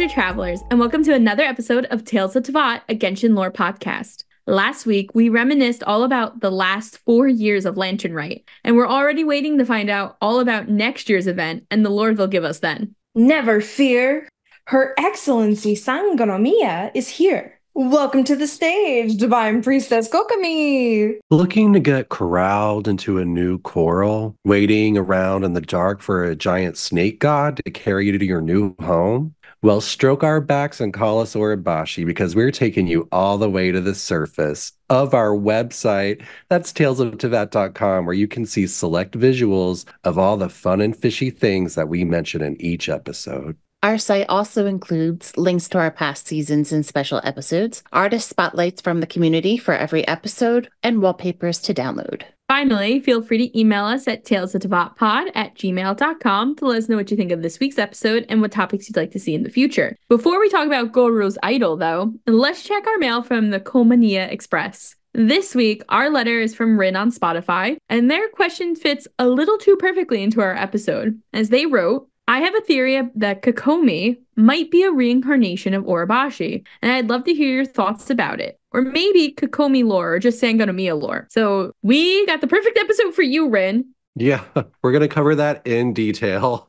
Master Travelers, and welcome to another episode of Tales of Teyvat, a Genshin lore podcast. Last week, we reminisced all about the last 4 years of Lantern Rite, and we're already waiting to find out all about next year's event and the lore they'll give us then. Never fear. Her Excellency Sangonomiya is here. Welcome to the stage, Divine Priestess Kokomi! Looking to get corralled into a new coral, waiting around in the dark for a giant snake god to carry you to your new home? Well, stroke our backs and call us Urabashi because we're taking you all the way to the surface of our website. That's talesofteyvat.com, where you can see select visuals of all the fun and fishy things that we mention in each episode. Our site also includes links to our past seasons and special episodes, artist spotlights from the community for every episode, and wallpapers to download. Finally, feel free to email us at talesofteyvatpod@gmail.com to let us know what you think of this week's episode and what topics you'd like to see in the future. Before we talk about Goru's idol, though, let's check our mail from the Komania Express. This week, our letter is from Rin on Spotify, and their question fits a little too perfectly into our episode, as they wrote, I have a theory that Kokomi might be a reincarnation of Urabashi, and I'd love to hear your thoughts about it. Or maybe Kokomi lore, or just Sangonomiya lore. So we got the perfect episode for you, Rin. Yeah, we're going to cover that in detail.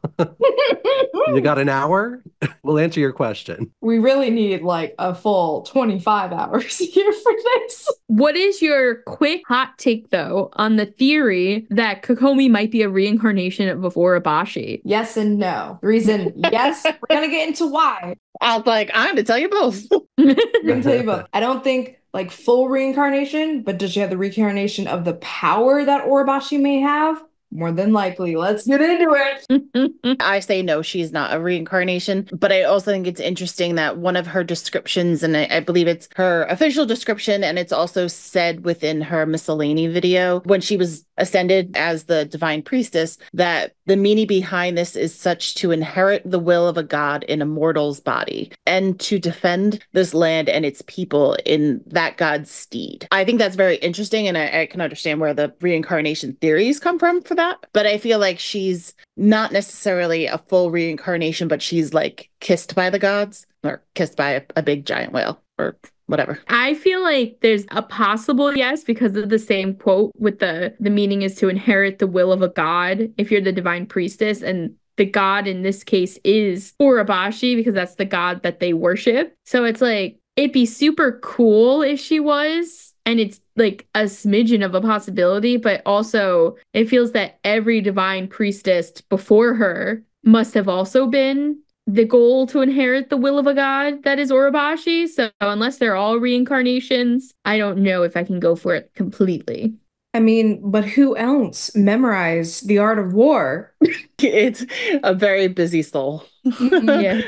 You got an hour? We'll answer your question. We really need like a full 25 hours here for this. What is your quick hot take, though, on the theory that Kokomi might be a reincarnation of Urabashi? Yes and no. The reason, yes, we're going to get into why. I was like, I'm going to tell you both. I'm going to tell you both. I don't think like full reincarnation, but does she have the reincarnation of the power that Urabashi may have? More than likely. Let's get into it. I say no, she's not a reincarnation, but I also think it's interesting that one of her descriptions, and I believe it's her official description, and it's also said within her miscellany video, when she was ascended as the Divine Priestess, that the meaning behind this is such to inherit the will of a god in a mortal's body and to defend this land and its people in that god's stead. I think that's very interesting, and I can understand where the reincarnation theories come from for that. But I feel like she's not necessarily a full reincarnation, but she's like kissed by the gods or kissed by a big giant whale or whatever. I feel like there's a possible yes because of the same quote with the meaning is to inherit the will of a god if you're the Divine Priestess, and the god in this case is Urabashi because that's the god that they worship. So it's like it'd be super cool if she was, and it's like a smidgen of a possibility, but also it feels that every Divine Priestess before her must have also been the goal to inherit the will of a god that is Urabashi. So unless they're all reincarnations, I don't know if I can go for it completely. I mean, but who else memorized the art of war? It's a very busy soul. Yeah.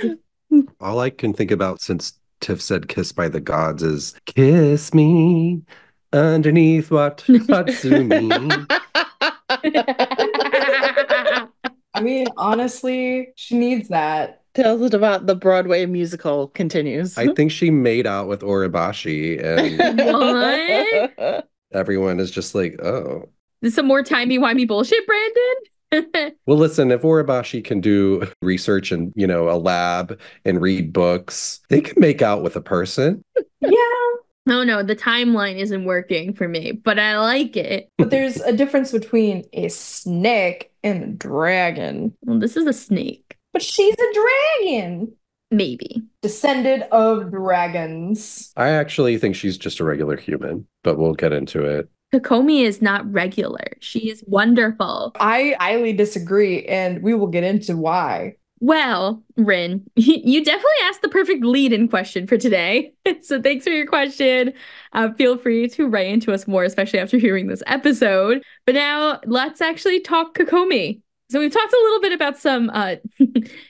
All I can think about since Tiff said kiss by the gods is kiss me underneath Watsumi. I mean, honestly, she needs that. Tells us about the Broadway musical continues. I think she made out with Urabashi, and What? everyone is just like, oh. This is some more timey-wimey bullshit, Brandon? Well, listen, if Urabashi can do research in, a lab and read books, they can make out with a person. Yeah. Oh no, the timeline isn't working for me, but I like it. But there's a difference between a snake and a dragon. Well, this is a snake. But she's a dragon. Maybe. Descended of dragons. I actually think she's just a regular human, but we'll get into it. Kokomi is not regular. She is wonderful. I highly disagree, and we will get into why. Well, Rin, you definitely asked the perfect lead-in question for today. So thanks for your question. Feel free to write into us more, especially after hearing this episode. But now let's actually talk Kokomi. So we've talked a little bit about some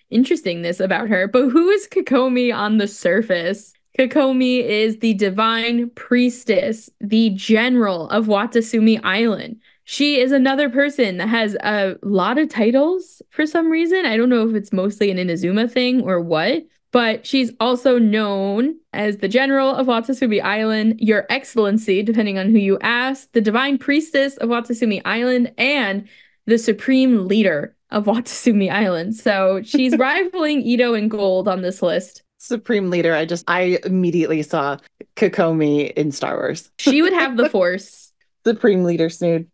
interestingness about her, but who is Kokomi on the surface? Kokomi is the Divine Priestess, the General of Watasumi Island. She is another person that has a lot of titles for some reason. I don't know if it's mostly an Inazuma thing or what, but she's also known as the General of Watasumi Island, Your Excellency, depending on who you ask, the Divine Priestess of Watasumi Island, and the Supreme Leader of Watasumi Island. So she's rivaling Ito in gold on this list. Supreme Leader. I immediately saw Kokomi in Star Wars. She would have the Force. Supreme Leader Snood.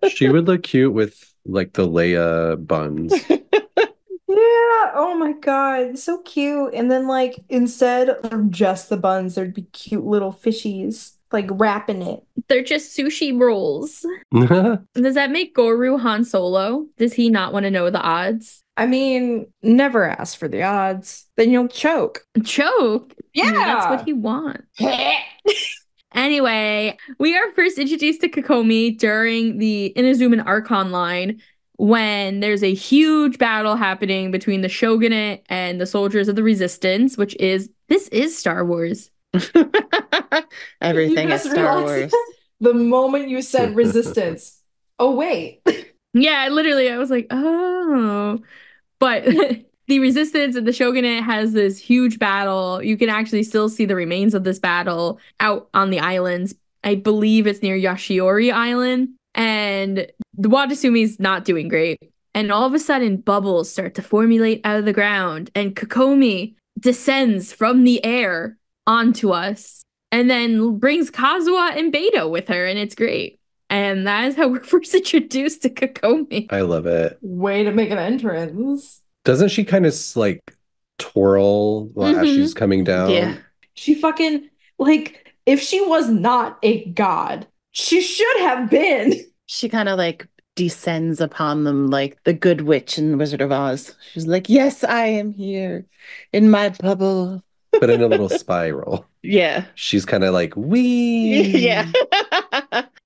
She would look cute with like the Leia buns. Yeah, oh my God, so cute. And then like instead of just the buns, there'd be cute little fishies like wrapping it. They're just sushi rolls. Does that make Goru Han Solo? Does he not want to know the odds? I mean, never ask for the odds. Then you'll choke. Choke? Yeah. I mean, that's what he wants. Anyway, we are first introduced to Kokomi during the Inazuman Archon line when there's a huge battle happening between the Shogunate and the soldiers of the Resistance, this is Star Wars. Everything is Star Wars. The moment you said Resistance. Oh, wait. Yeah, literally, I was like, oh. But the Resistance and the Shogunate has this huge battle. You can actually still see the remains of this battle out on the islands. I believe it's near Yashiori Island. And the Watasumi's not doing great. And all of a sudden, bubbles start to formulate out of the ground. And Kokomi descends from the air onto us. And then brings Kazuha and Beto with her. And it's great. And that is how we're first introduced to Kokomi. I love it. Way to make an entrance. Doesn't she kind of like twirl as she's coming down? Yeah. She fucking, like, if she was not a god, she should have been. She kind of like descends upon them like the good witch in Wizard of Oz. She's like, yes, I am here in my bubble. But in a little spiral. Yeah. She's kind of like, wee. Yeah.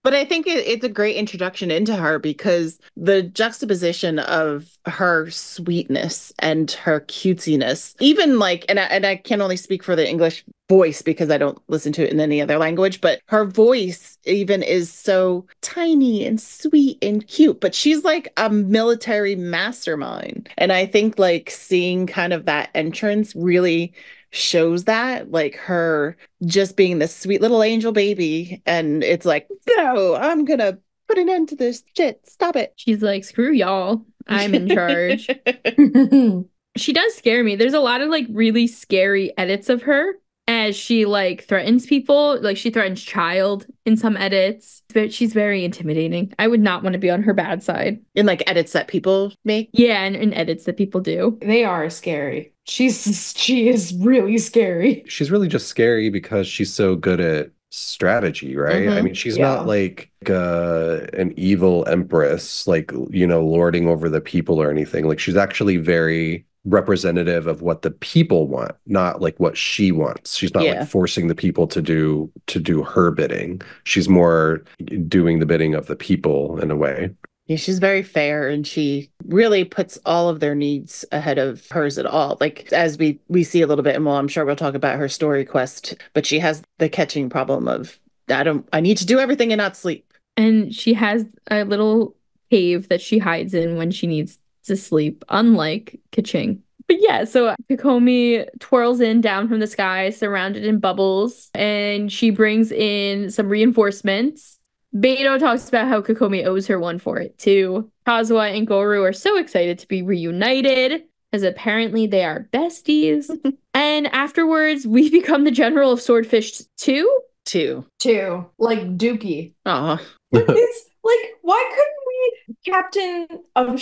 But I think it's a great introduction into her because the juxtaposition of her sweetness and her cutesiness, even like, and I can only speak for the English voice because I don't listen to it in any other language, but her voice even is so tiny and sweet and cute, but she's like a military mastermind. And I think like seeing kind of that entrance really shows that, like her just being this sweet little angel baby, and it's like, no, I'm gonna put an end to this shit, stop it. She's like, screw y'all, I'm in charge. She does scare me. There's a lot of like really scary edits of her as she like threatens people. Like she threatens Child in some edits, but she's very intimidating. I would not want to be on her bad side. In like edits that people make. Yeah, and in edits that people do. They are scary. She is really scary. She's really just scary because she's so good at strategy, right? I mean, she's not like an evil empress, like, you know, lording over the people or anything. Like she's actually very representative of what the people want, not like what she wants. She's not like forcing the people to do her bidding. She's more doing the bidding of the people in a way. Yeah, she's very fair, and she really puts all of their needs ahead of hers at all. Like as we see a little bit, and well, I'm sure we'll talk about her story quest, but she has the catching problem of I need to do everything and not sleep. And she has a little cave that she hides in when she needs to sleep, unlike Kaching. But yeah, so Kokomi twirls in down from the sky, surrounded in bubbles, and she brings in some reinforcements. Beto talks about how Kokomi owes her one for it too. Kazuha and Goru are so excited to be reunited, as apparently they are besties. And afterwards, we become the general of Swordfish 2. Two. Like Dookie. Aw. It's like, why couldn't we captain of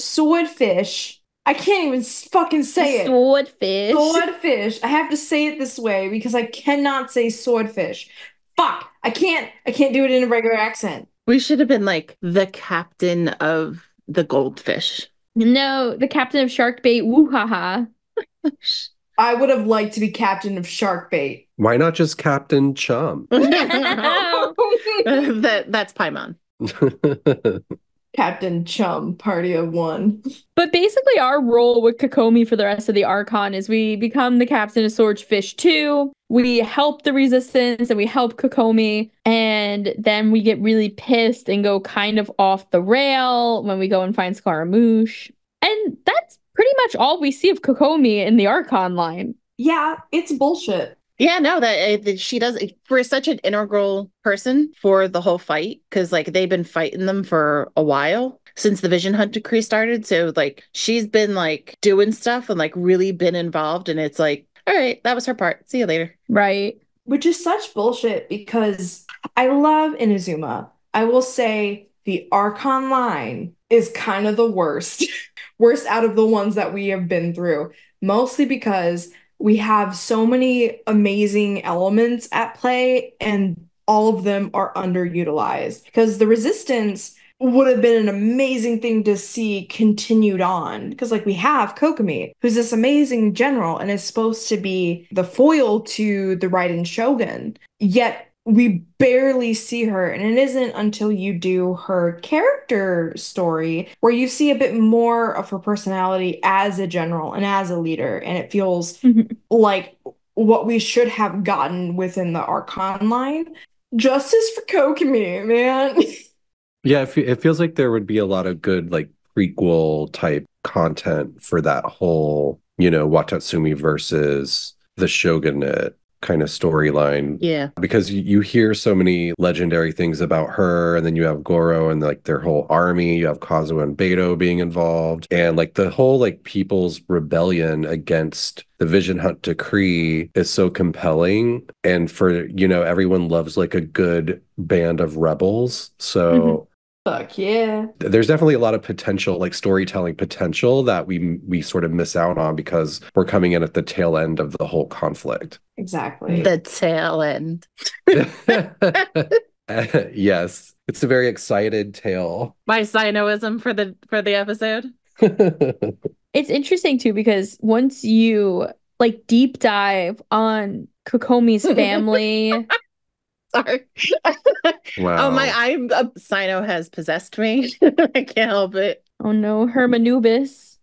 Swordfish? I can't even fucking say it. Swordfish. Swordfish. I have to say it this way because I cannot say swordfish. Fuck. I can't do it in a regular accent. We should have been like the captain of the goldfish. No, the captain of Sharkbait. Woo-ha-ha. I would have liked to be captain of Sharkbait. Why not just Captain Chum? That's Paimon. Captain Chum, party of one. But basically our role with Kokomi for the rest of the Archon is we become the captain of Swordfish 2. We help the Resistance and we help Kokomi. And then we get really pissed and go kind of off the rail when we go and find Scaramouche. And that's pretty much all we see of Kokomi in the Archon line. Yeah, it's bullshit. Yeah, no, that she does for such an integral person for the whole fight, because like they've been fighting them for a while, since the Vision Hunt decree started. So like she's been like doing stuff and like really been involved. And it's like, all right, that was her part. See you later. Right. Which is such bullshit because I love Inazuma. I will say the Archon line is kind of the worst. Worst out of the ones that we have been through. Mostly because we have so many amazing elements at play and all of them are underutilized. Because the Resistance would have been an amazing thing to see continued on. Because like we have Kokomi, who's this amazing general and is supposed to be the foil to the Raiden Shogun. Yet we barely see her, and it isn't until you do her character story where you see a bit more of her personality as a general and as a leader, and it feels like what we should have gotten within the Archon line. Justice for Kokomi, man. Yeah, it feels like there would be a lot of good like prequel type content for that whole, Watatsumi versus the Shogunate kind of storyline. Yeah. Because you hear so many legendary things about her, and then you have Goro and like their whole army, you have Kazuo and Beto being involved, and like the whole like people's rebellion against the Vision Hunt decree is so compelling. And for, everyone loves like a good band of rebels. So fuck yeah. There's definitely a lot of potential, like storytelling potential that we sort of miss out on because we're coming in at the tail end of the whole conflict. Exactly. The tail end. Yes, it's a very excited tale. My Sinoism for the episode. It's interesting too because once you like deep dive on Kokomi's family. Sorry. Wow. Oh my! Sino has possessed me. I can't help it. Oh no, Hermanubis.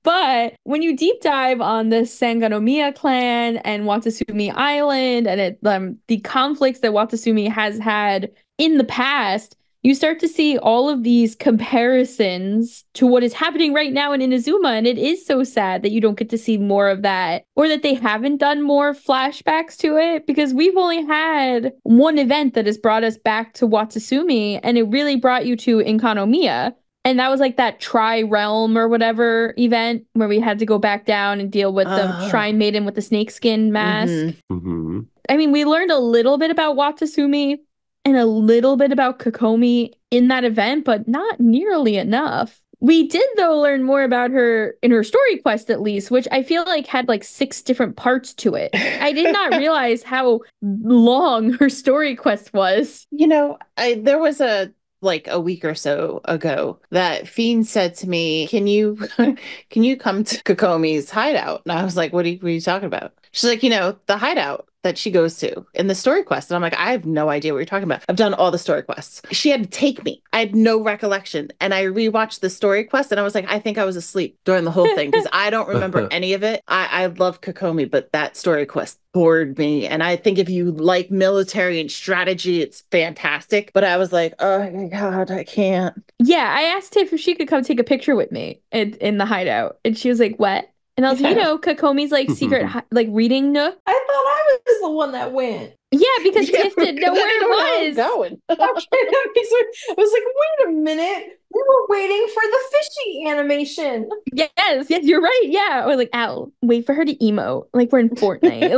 But when you deep dive on the Sangonomiya clan and Watatsumi Island and the conflicts that Watatsumi has had in the past, you start to see all of these comparisons to what is happening right now in Inazuma. And it is so sad that you don't get to see more of that or that they haven't done more flashbacks to it because we've only had one event that has brought us back to Watatsumi and it really brought you to Inkanomiya. And that was like that Tri-Realm or whatever event where we had to go back down and deal with the Shrine Maiden with the snakeskin mask. Mm-hmm. I mean, we learned a little bit about Watatsumi and a little bit about Kokomi in that event, but not nearly enough. We did, though, learn more about her in her story quest, at least, which I feel like had like 6 different parts to it. I did not realize how long her story quest was. There was a week or so ago that Fiend said to me, can you come to Kokomi's hideout? And I was like, what are you talking about? She's like, the hideout that she goes to in the story quest. And I'm like, I have no idea what you're talking about. I've done all the story quests. She had to take me. I had no recollection. And I rewatched the story quest and I was like, I think I was asleep during the whole thing because I don't remember any of it. I love Kokomi, but that story quest bored me. And I think if you like military and strategy, it's fantastic. But I was like, oh my God, I can't. Yeah, I asked Tiff if she could come take a picture with me in the hideout. And she was like, what? And I was like, Kokomi's like secret like reading nook. I thought I was the one that went. Yeah, because Tiff didn't know where it was. Going. I was like, wait a minute. We were waiting for the fishy animation. Yes, you're right. Yeah. I was like, Al, wait for her to emote. Like we're in Fortnite.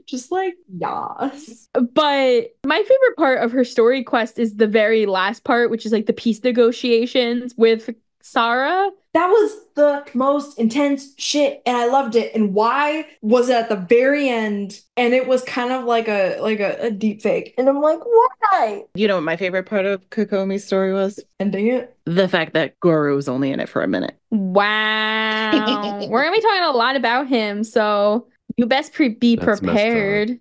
Just like, yes. But my favorite part of her story quest is the very last part, which is like the peace negotiations with Sarah. That was the most intense shit and I loved it. And why was it at the very end and it was kind of like a deep fake? And I'm like, why? You know what my favorite part of Kokomi's story was? Ending it? The fact that Goro was only in it for a minute. Wow. We're going to be talking a lot about him, so you best be prepared.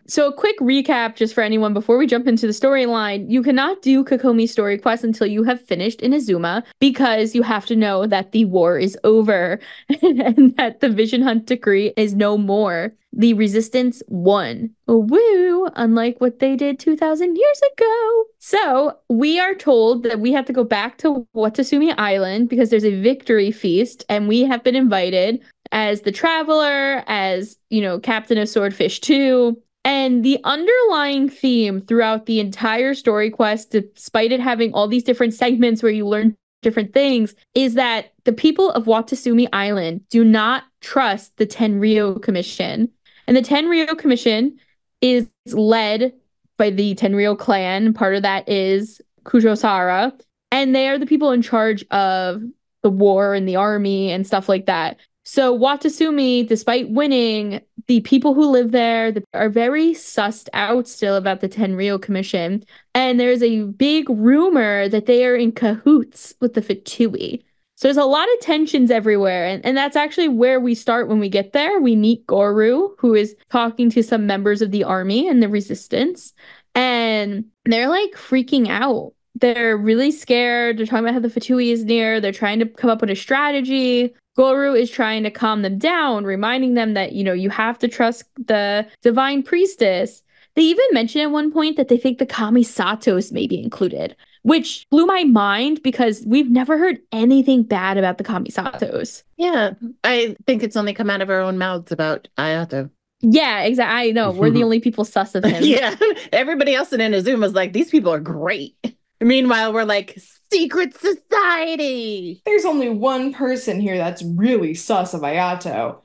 So a quick recap just for anyone before we jump into the storyline. You cannot do Kokomi's story quest until you have finished Inazuma because you have to know that the war is over and that the Vision Hunt decree is no more. The Resistance won. Woo! Unlike what they did 2,000 years ago. So we are told that we have to go back to Watatsumi Island because there's a victory feast and we have been invited as the Traveler, as, Captain of Swordfish 2, And the underlying theme throughout the entire story quest, despite it having all these different segments where you learn different things, is that the people of Watasumi Island do not trust the Tenryou Commission. And the Tenryou Commission is led by the Tenryou clan. Part of that is Kujosara. And they are the people in charge of the war and the army and stuff like that. So Watasumi, despite winning, the people who live there are very sussed out still about the Tenryou Commission. And there's a big rumor that they are in cahoots with the Fatui. So there's a lot of tensions everywhere. And that's actually where we start when we get there. We meet Goru, who is talking to some members of the army and the resistance. And they're like freaking out. They're really scared. They're talking about how the Fatui is near. They're trying to come up with a strategy. Goru is trying to calm them down, reminding them that, you have to trust the divine priestess. They even mention at one point that they think the Kamisatos may be included, which blew my mind because we've never heard anything bad about the Kamisatos. Yeah, I think it's only come out of our own mouths about Ayato. Yeah, exactly. I know. We're the only people sus of him. Yeah, everybody else in Inazuma's like, these people are great. Meanwhile, we're like, secret society. There's only one person here that's really sus of Ayato.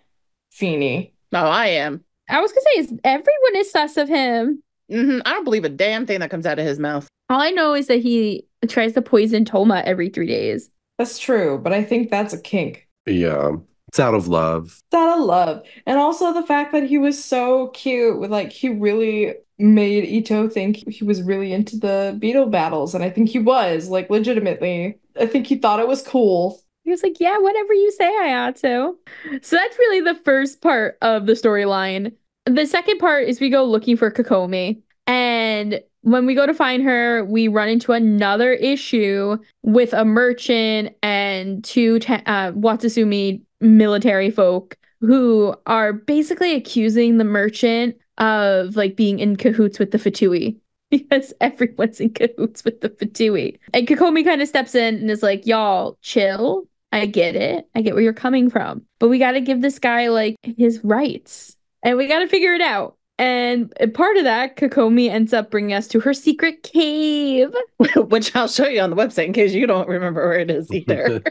Feeny. Oh, I am. I was gonna say, everyone is sus of him. I don't believe a damn thing that comes out of his mouth. All I know is that he tries to poison Toma every 3 days. That's true, but I think that's a kink. Yeah. It's out of love. It's out of love. And also the fact that he was so cute with he really made Ito think he was really into the beetle battles. And I think he was, legitimately. I think he thought it was cool. He was like, yeah, whatever you say, Ayato. So that's really the first part of the storyline. The second part is we go looking for Kokomi. And when we go to find her, we run into another issue with a merchant and two Watasumi military folk who are basically accusing the merchant of being in cahoots with the Fatui, because everyone's in cahoots with the Fatui. And Kokomi kind of steps in and is like, y'all, chill. I get it. I get where you're coming from. But we got to give this guy his rights. And we got to figure it out. And part of that, Kokomi ends up bringing us to her secret cave. Which I'll show you on the website in case you don't remember where it is either.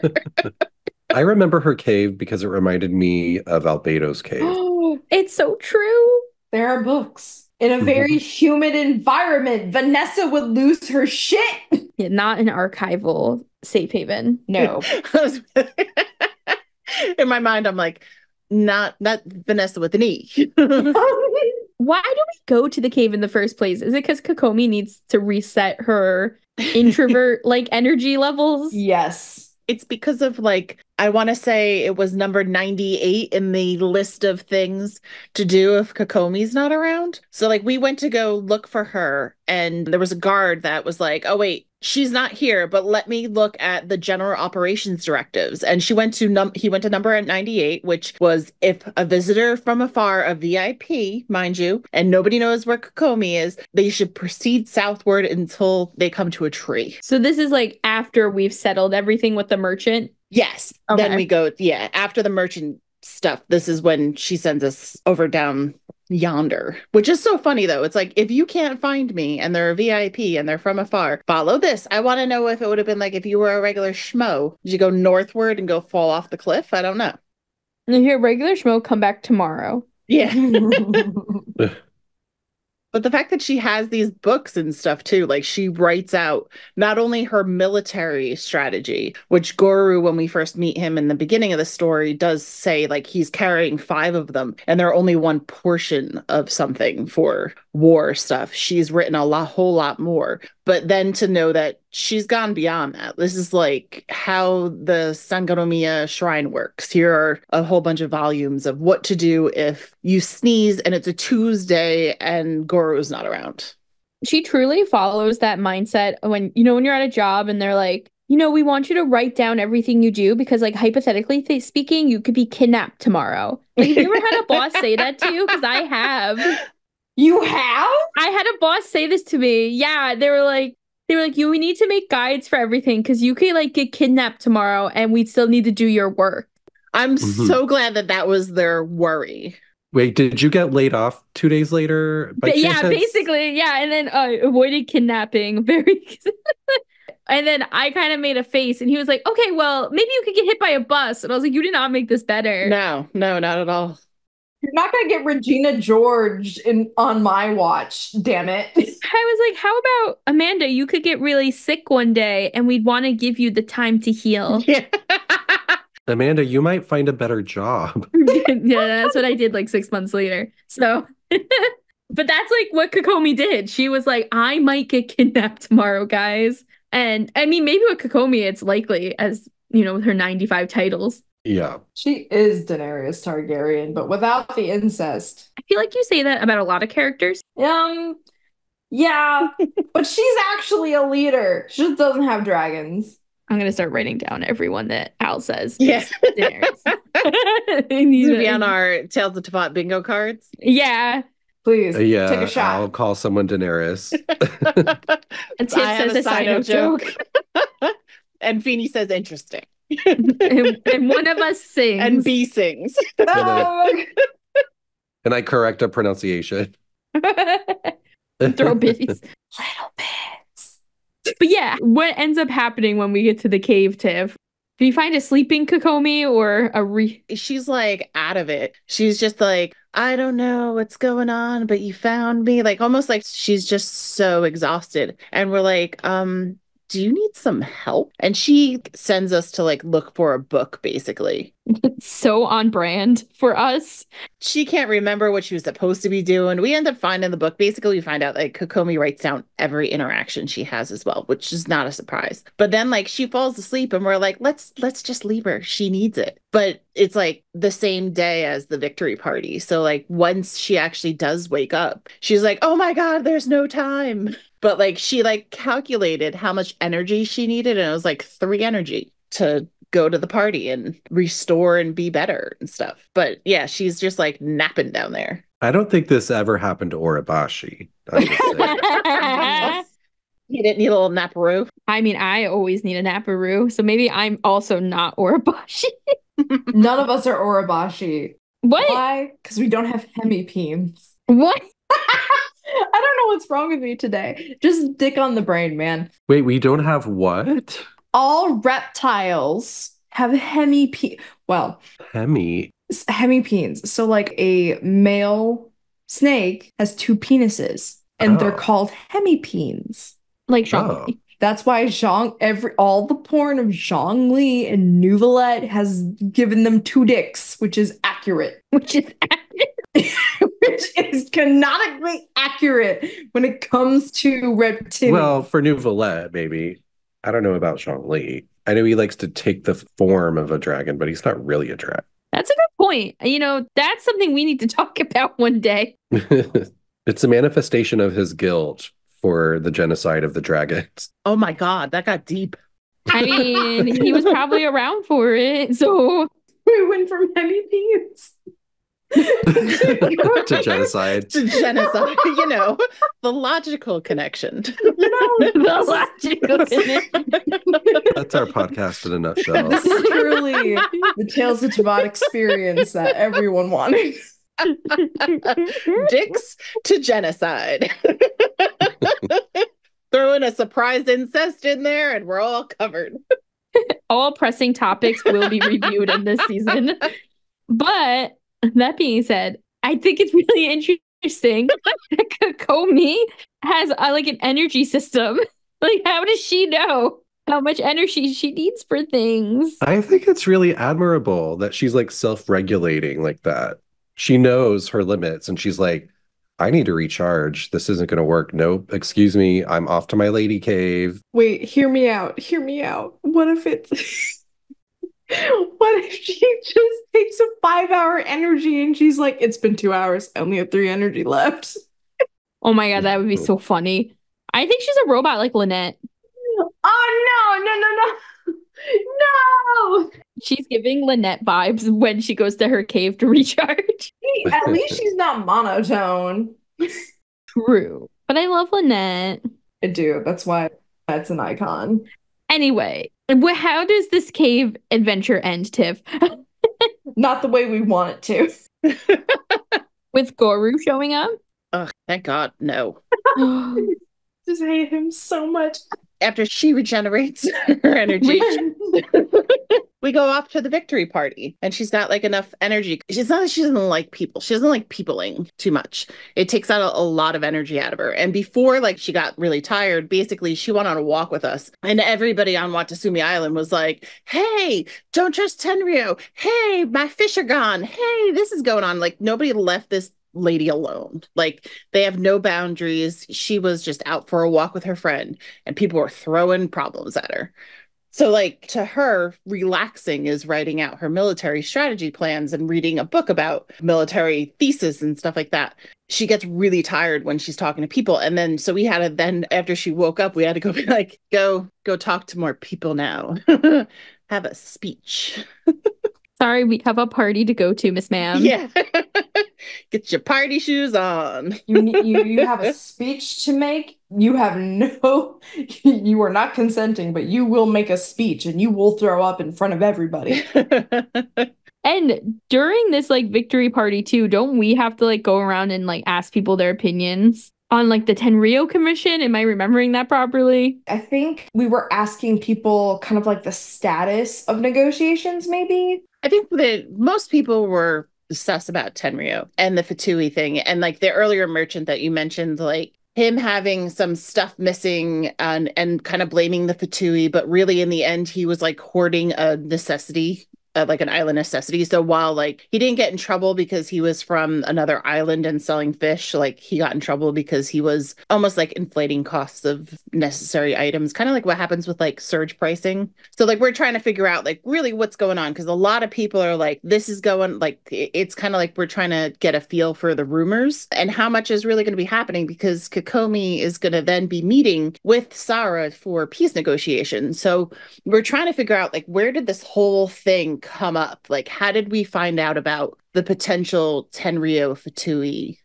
I remember her cave because it reminded me of Albedo's cave. Oh, it's so true. There are books. In a very humid environment, Vanessa would lose her shit. Yeah, not an archival safe haven. No. In my mind, I'm like, not Vanessa with an E. Why do we go to the cave in the first place? Is it because Kokomi needs to reset her introvert energy levels? Yes. It's because of I want to say it was number 98 in the list of things to do if Kokomi's not around. So we went to go look for her and there was a guard that was like, oh wait, she's not here, but let me look at the general operations directives. And he went to number 98, which was if a visitor from afar, a VIP, mind you, and nobody knows where Kokomi is, they should proceed southward until they come to a tree. So this is after we've settled everything with the merchant? Yes. Okay. Then we go, after the merchant stuff, this is when she sends us over down yonder, which is so funny though. It's if you can't find me and they're a VIP and they're from afar, follow this. I want to know if it would have been if you were a regular schmo, did you go northward and go fall off the cliff? I don't know. And here, regular schmo, come back tomorrow. Yeah. But the fact that she has these books and stuff too, she writes out not only her military strategy, which Goru, when we first meet him in the beginning of the story, does say he's carrying 5 of them and they're only one portion of something for war stuff. She's written a whole lot more. But then to know that she's gone beyond that. This is how the Sangonomiya shrine works. Here are a whole bunch of volumes of what to do if you sneeze and it's a Tuesday and Goru's not around. She truly follows that mindset when you're at a job and they're like, we want you to write down everything you do because hypothetically speaking, you could be kidnapped tomorrow. Have you ever had a boss say that to you? Because I have. You have? I had a boss say this to me. Yeah, they were like, we need to make guides for everything because you could get kidnapped tomorrow and we'd still need to do your work. I'm so glad that was their worry. Wait, did you get laid off 2 days later by Yeah, chance? basically, yeah. And then avoided kidnapping very. And then I kind of made a face, and he was like, "Okay, well, maybe you could get hit by a bus." And I was like, "You did not make this better." No, not at all. You're not gonna get Regina George on my watch, damn it. I was like, "How about Amanda? You could get really sick one day, and we'd want to give you the time to heal." Yeah. Amanda, you might find a better job. Yeah, that's what I did like 6 months later. So, but that's like what Kokomi did. She was like, "I might get kidnapped tomorrow, guys." And I mean, maybe with Kokomi, it's likely, as you know, with her 95 titles. Yeah. She is Daenerys Targaryen, but without the incest. I feel like you say that about a lot of characters. Yeah, but she's actually a leader. She just doesn't have dragons. I'm gonna start writing down everyone that Al says. Yeah. Daenerys. These would be on our Tales of Tefat bingo cards. Yeah. Please, Yeah, take a shot. I'll call someone Daenerys. And Tiff I have says a side note joke. And Feeny says interesting. and one of us sings. And B sings. Oh, And I correct a pronunciation. Throw bits. Little bits. But yeah, what ends up happening when we get to the cave, Tiff? Do you find a sleeping Kokomi or a She's like out of it. She's just like, I don't know what's going on, but you found me. Like almost like she's just so exhausted. And we're like, do you need some help? And she sends us to like look for a book, basically. so on brand for us? She can't remember what she was supposed to be doing. We end up finding the book. Basically, we find out like Kokomi writes down every interaction she has as well, which is not a surprise. But then like she falls asleep and we're like, let's just leave her. She needs it. But it's like the same day as the victory party. So like once she actually does wake up, she's like, oh my God, there's no time. But like she like calculated how much energy she needed, and it was like 3 energy to go to the party and restore and be better and stuff. But yeah, she's just like napping down there. I don't think this ever happened to Orabashi. I'm just saying. You didn't need a little naparoo? I mean, I always need a naparoo, so maybe I'm also not Orabashi. none of us are Orabashi. What? Why? Because we don't have hemipenes. What? I don't know what's wrong with me today. Just dick on the brain, man. Wait, we don't have what? All reptiles have hemipenes. Well, Hemi. hemipenes. So like a male snake has 2 penises, and they're Oh. called hemipenes. Like Sean. Oh. That's why all the porn of Zhongli and Nouvelette has given them 2 dicks, which is accurate. Which is Which is canonically accurate when it comes to reptilian. Well, for Nouvelette, maybe. I don't know about Zhongli. I know he likes to take the form of a dragon, but he's not really a dragon. That's a good point. You know, that's something we need to talk about one day. It's a manifestation of his guilt for the genocide of the dragons. Oh my God, that got deep. I mean, he was probably around for it, so we went from hemipenes To genocide. To genocide, you know, the logical connection. the logical connection. That's our podcast in a nutshell. This is truly the Tales of Tavad experience that everyone wanted. Dicks to genocide. Throw in a surprise incest in there and we're all covered. All pressing topics will be reviewed in this season. But that being said, I think it's really interesting that Kokomi has like an energy system. Like, how does she know how much energy she needs for things? I think it's really admirable that she's like self-regulating like that. She knows her limits and she's like, I need to recharge. This isn't going to work. Nope. Excuse me. I'm off to my lady cave. Wait, hear me out. Hear me out. What if it's... What if she just takes a 5-hour energy and she's like, it's been 2 hours. I only have 3 energy left. Oh my God, that would be so funny. I think she's a robot like Lynette. Oh, no. No. She's giving Lynette vibes when she goes to her cave to recharge. Hey, at least she's not monotone. True. But I love Lynette. I do. That's why that's an icon. Anyway, how does this cave adventure end, Tiff? Not the way we want it to. With Goru showing up? Ugh, thank God, no. Just hate him so much. After she regenerates her energy, we go off to the victory party, and she's got like enough energy. It's not that she doesn't like people. She doesn't like peopling too much. It takes out a lot of energy out of her. And before like she got really tired, basically she went on a walk with us, and everybody on Watasumi Island was like, "Hey, don't trust Tenryo. Hey, my fish are gone. Hey, this is going on." Like nobody left this lady alone. Like they have no boundaries. She was just out for a walk with her friend, and people were throwing problems at her. So like to her, relaxing is writing out her military strategy plans and reading a book about military thesis and stuff like that. She gets really tired when she's talking to people. And then so we had to then after she woke up, we had to go be like, go talk to more people now. Have a speech. Sorry, we have a party to go to, Miss Ma'am. Yeah. Get your party shoes on. You have a speech to make. You have you are not consenting, but you will make a speech and you will throw up in front of everybody. And during this like victory party too, don't we have to like go around and like ask people their opinions on like the Tenryou Commission? Am I remembering that properly? I think we were asking people kind of like the status of negotiations, maybe. I think that most people were sus about Tenryou and the Fatui thing. And like the earlier merchant that you mentioned, like him having some stuff missing and kind of blaming the Fatui, but really in the end, he was like hoarding a necessity. Like an island necessity. So while like he didn't get in trouble because he was from another island and selling fish, like he got in trouble because he was almost like inflating costs of necessary items, kind of like what happens with like surge pricing. So like we're trying to figure out like really what's going on, because a lot of people are like, this is going like it's kind of like we're trying to get a feel for the rumors and how much is really going to be happening, because Kokomi is going to then be meeting with Sarah for peace negotiations. So we're trying to figure out like where did this whole thing come up? Like, how did we find out about the potential Tenryou Fatui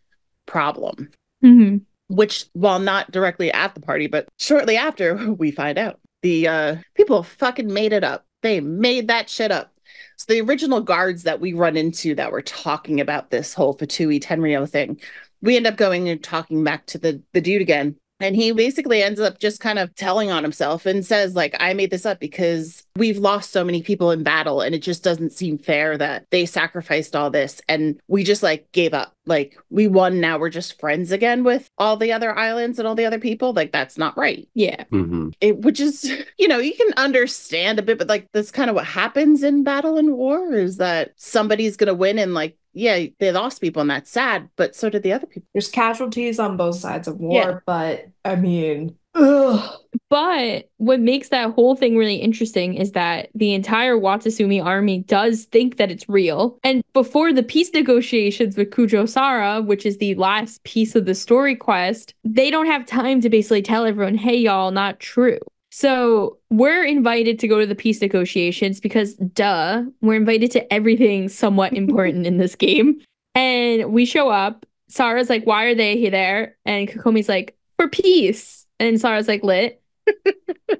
problem? Mm-hmm. Which, while not directly at the party, but shortly after, we find out the people fucking made it up. They made that shit up. So the original guards that we run into that were talking about this whole Fatui Tenryou thing, we end up going and talking back to the dude again. And he basically ends up just kind of telling on himself and says, like, I made this up because we've lost so many people in battle, and it just doesn't seem fair that they sacrificed all this. And we just like gave up. Like, we won. Now we're just friends again with all the other islands and all the other people. Like, that's not right. Yeah. Mm-hmm. Which is, you know, you can understand a bit, but like that's kind of what happens in battle and war, is that somebody's going to win, and like, yeah, they lost people and that's sad, but so did the other people. There's casualties on both sides of war, Yeah. but I mean, ugh. But what makes that whole thing really interesting is that the entire Watasumi army does think that it's real. And before the peace negotiations with Kujo Sara, which is the last piece of the story quest, they don't have time to basically tell everyone, hey, y'all, not true. So we're invited to go to the peace negotiations because, duh, we're invited to everything somewhat important in this game. And we show up. Sara's like, why are they there? And Kokomi's like, for peace. And Sara's like, lit.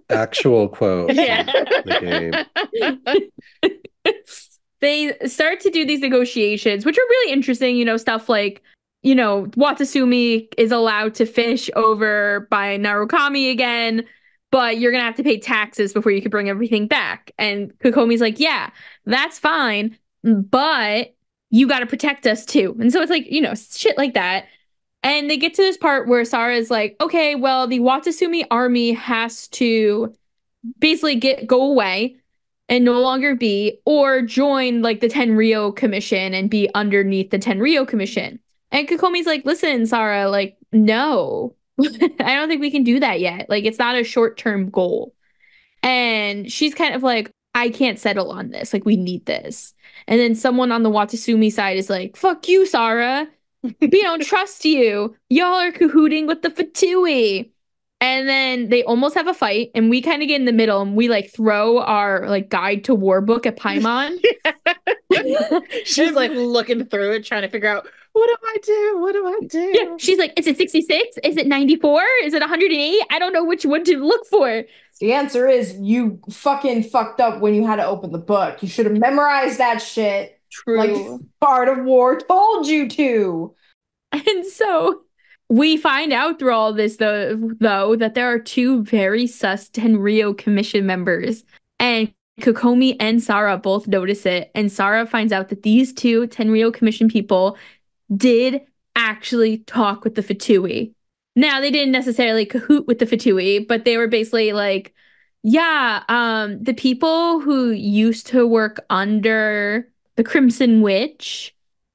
Actual quote. Yeah. The game. They start to do these negotiations, which are really interesting, you know, stuff like, you know, Watasumi is allowed to fish over by Narukami again, but you're going to have to pay taxes before you can bring everything back. And Kokomi's like, yeah, that's fine, but you got to protect us too. And so it's like, you know, shit like that. And they get to this part where Sara is like, okay, well, the Watasumi army has to basically go away and no longer be, or join like the Tenryou Commission and be underneath the Tenryou Commission. And Kokomi's like, listen, Sara, like, no. I don't think we can do that yet. Like, it's not a short-term goal. And she's kind of like, I can't settle on this. Like, we need this. And then someone on the Watasumi side is like, fuck you, Sara. We don't trust you. Y'all are cahooting with the Fatui. And then they almost have a fight, and we kind of get in the middle, and we like throw our like guide to war book at Paimon. She's like looking through it, trying to figure out, what do I do? What do I do? Yeah, she's like, is it 66? Is it 94? Is it 108? I don't know which one to look for. The answer is you fucking fucked up when you had to open the book. You should have memorized that shit Like, True. Art of War told you to. And so we find out through all this, though, that there are two very sus Tenryou Commission members. And Kokomi and Sarah both notice it. And Sarah finds out that these two Tenryou Commission people did actually talk with the Fatui. Now, they didn't necessarily cahoot with the Fatui, but they were basically like, yeah, the people who used to work under the Crimson Witch,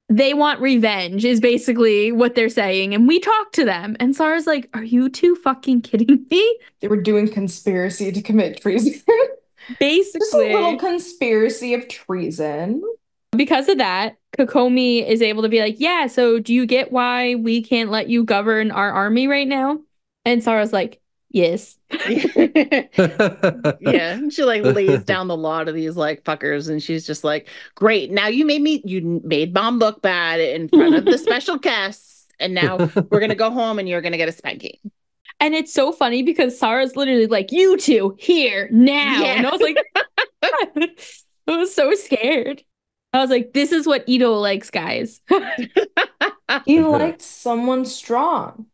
they want revenge, is basically what they're saying. And we talked to them. And Sarah's like, are you two fucking kidding me? They were doing conspiracy to commit treason. Basically. Just a little conspiracy of treason. Because of that, Kokomi is able to be like, yeah, so do you get why we can't let you govern our army right now? And Sarah's like, yes. Yeah, she like lays down the law to these like fuckers, and she's just like, great, now you made mom look bad in front of the special guests, and now we're gonna go home and you're gonna get a spanking. And it's so funny because Sarah's literally like, you two here now. Yeah. And I was like, I was so scared. I was like, this is what Ito likes, guys. He liked someone strong.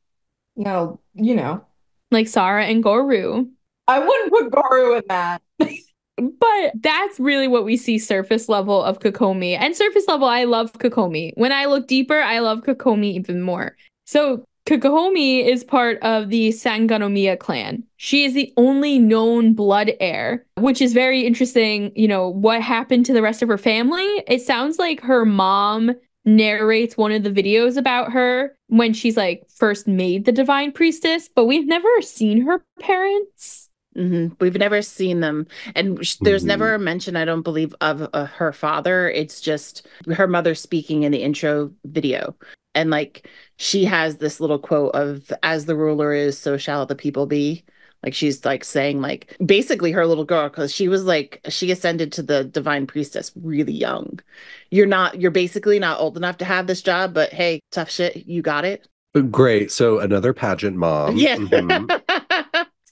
No, you know. Like Sarah and Goru. I wouldn't put Goru in that. But that's really what we see surface level of Kokomi. And surface level, I love Kokomi. When I look deeper, I love Kokomi even more. So Kokomi is part of the Sangonomiya clan. She is the only known blood heir, which is very interesting. You know, what happened to the rest of her family? It sounds like her mom narrates one of the videos about her when she's like first made the divine priestess, but we've never seen her parents. Mm-hmm. We've never seen them. And there's never a mention, I don't believe, of her father. It's just her mother speaking in the intro video. And like, she has this little quote of, as the ruler is, so shall the people be. Like, she's like saying like, basically her little girl, because she was like, she ascended to the divine priestess really young. You're basically not old enough to have this job, but hey, tough shit, you got it. Great. So another pageant mom. Yeah. Mhm.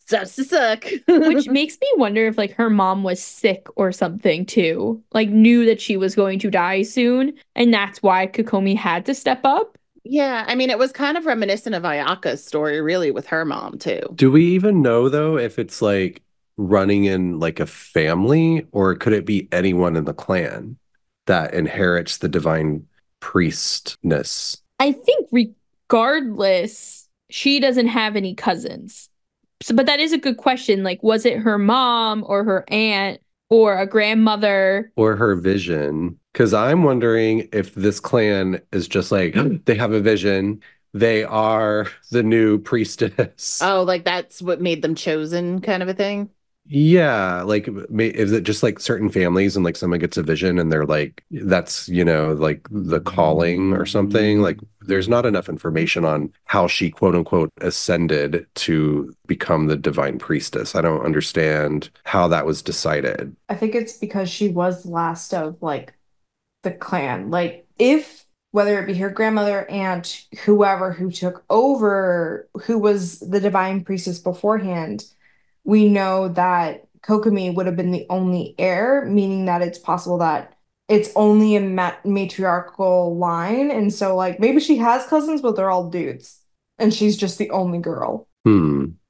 Sucks to suck. Which makes me wonder if like her mom was sick or something too. Like knew that she was going to die soon. And that's why Kokomi had to step up. Yeah, I mean, it was kind of reminiscent of Ayaka's story, really, with her mom, too. Do we even know, though, if it's like running in like a family, or could it be anyone in the clan that inherits the divine priestness? I think regardless, she doesn't have any cousins. So, but that is a good question. Like, was it her mom or her aunt or a grandmother? Or her vision? Because I'm wondering if this clan is just like, they have a vision. They are the new priestess. Oh, like that's what made them chosen kind of a thing? Yeah, like is it just like certain families and like someone gets a vision and they're like, that's, you know, like the calling or something? Like there's not enough information on how she quote unquote ascended to become the divine priestess. I don't understand how that was decided. I think it's because she was last of like the clan. Like if whether it be her grandmother, aunt, whoever who took over, who was the divine priestess beforehand, we know that Kokomi would have been the only heir, meaning that it's possible that it's only a matriarchal line. And so, like, maybe she has cousins, but they're all dudes. And she's just the only girl.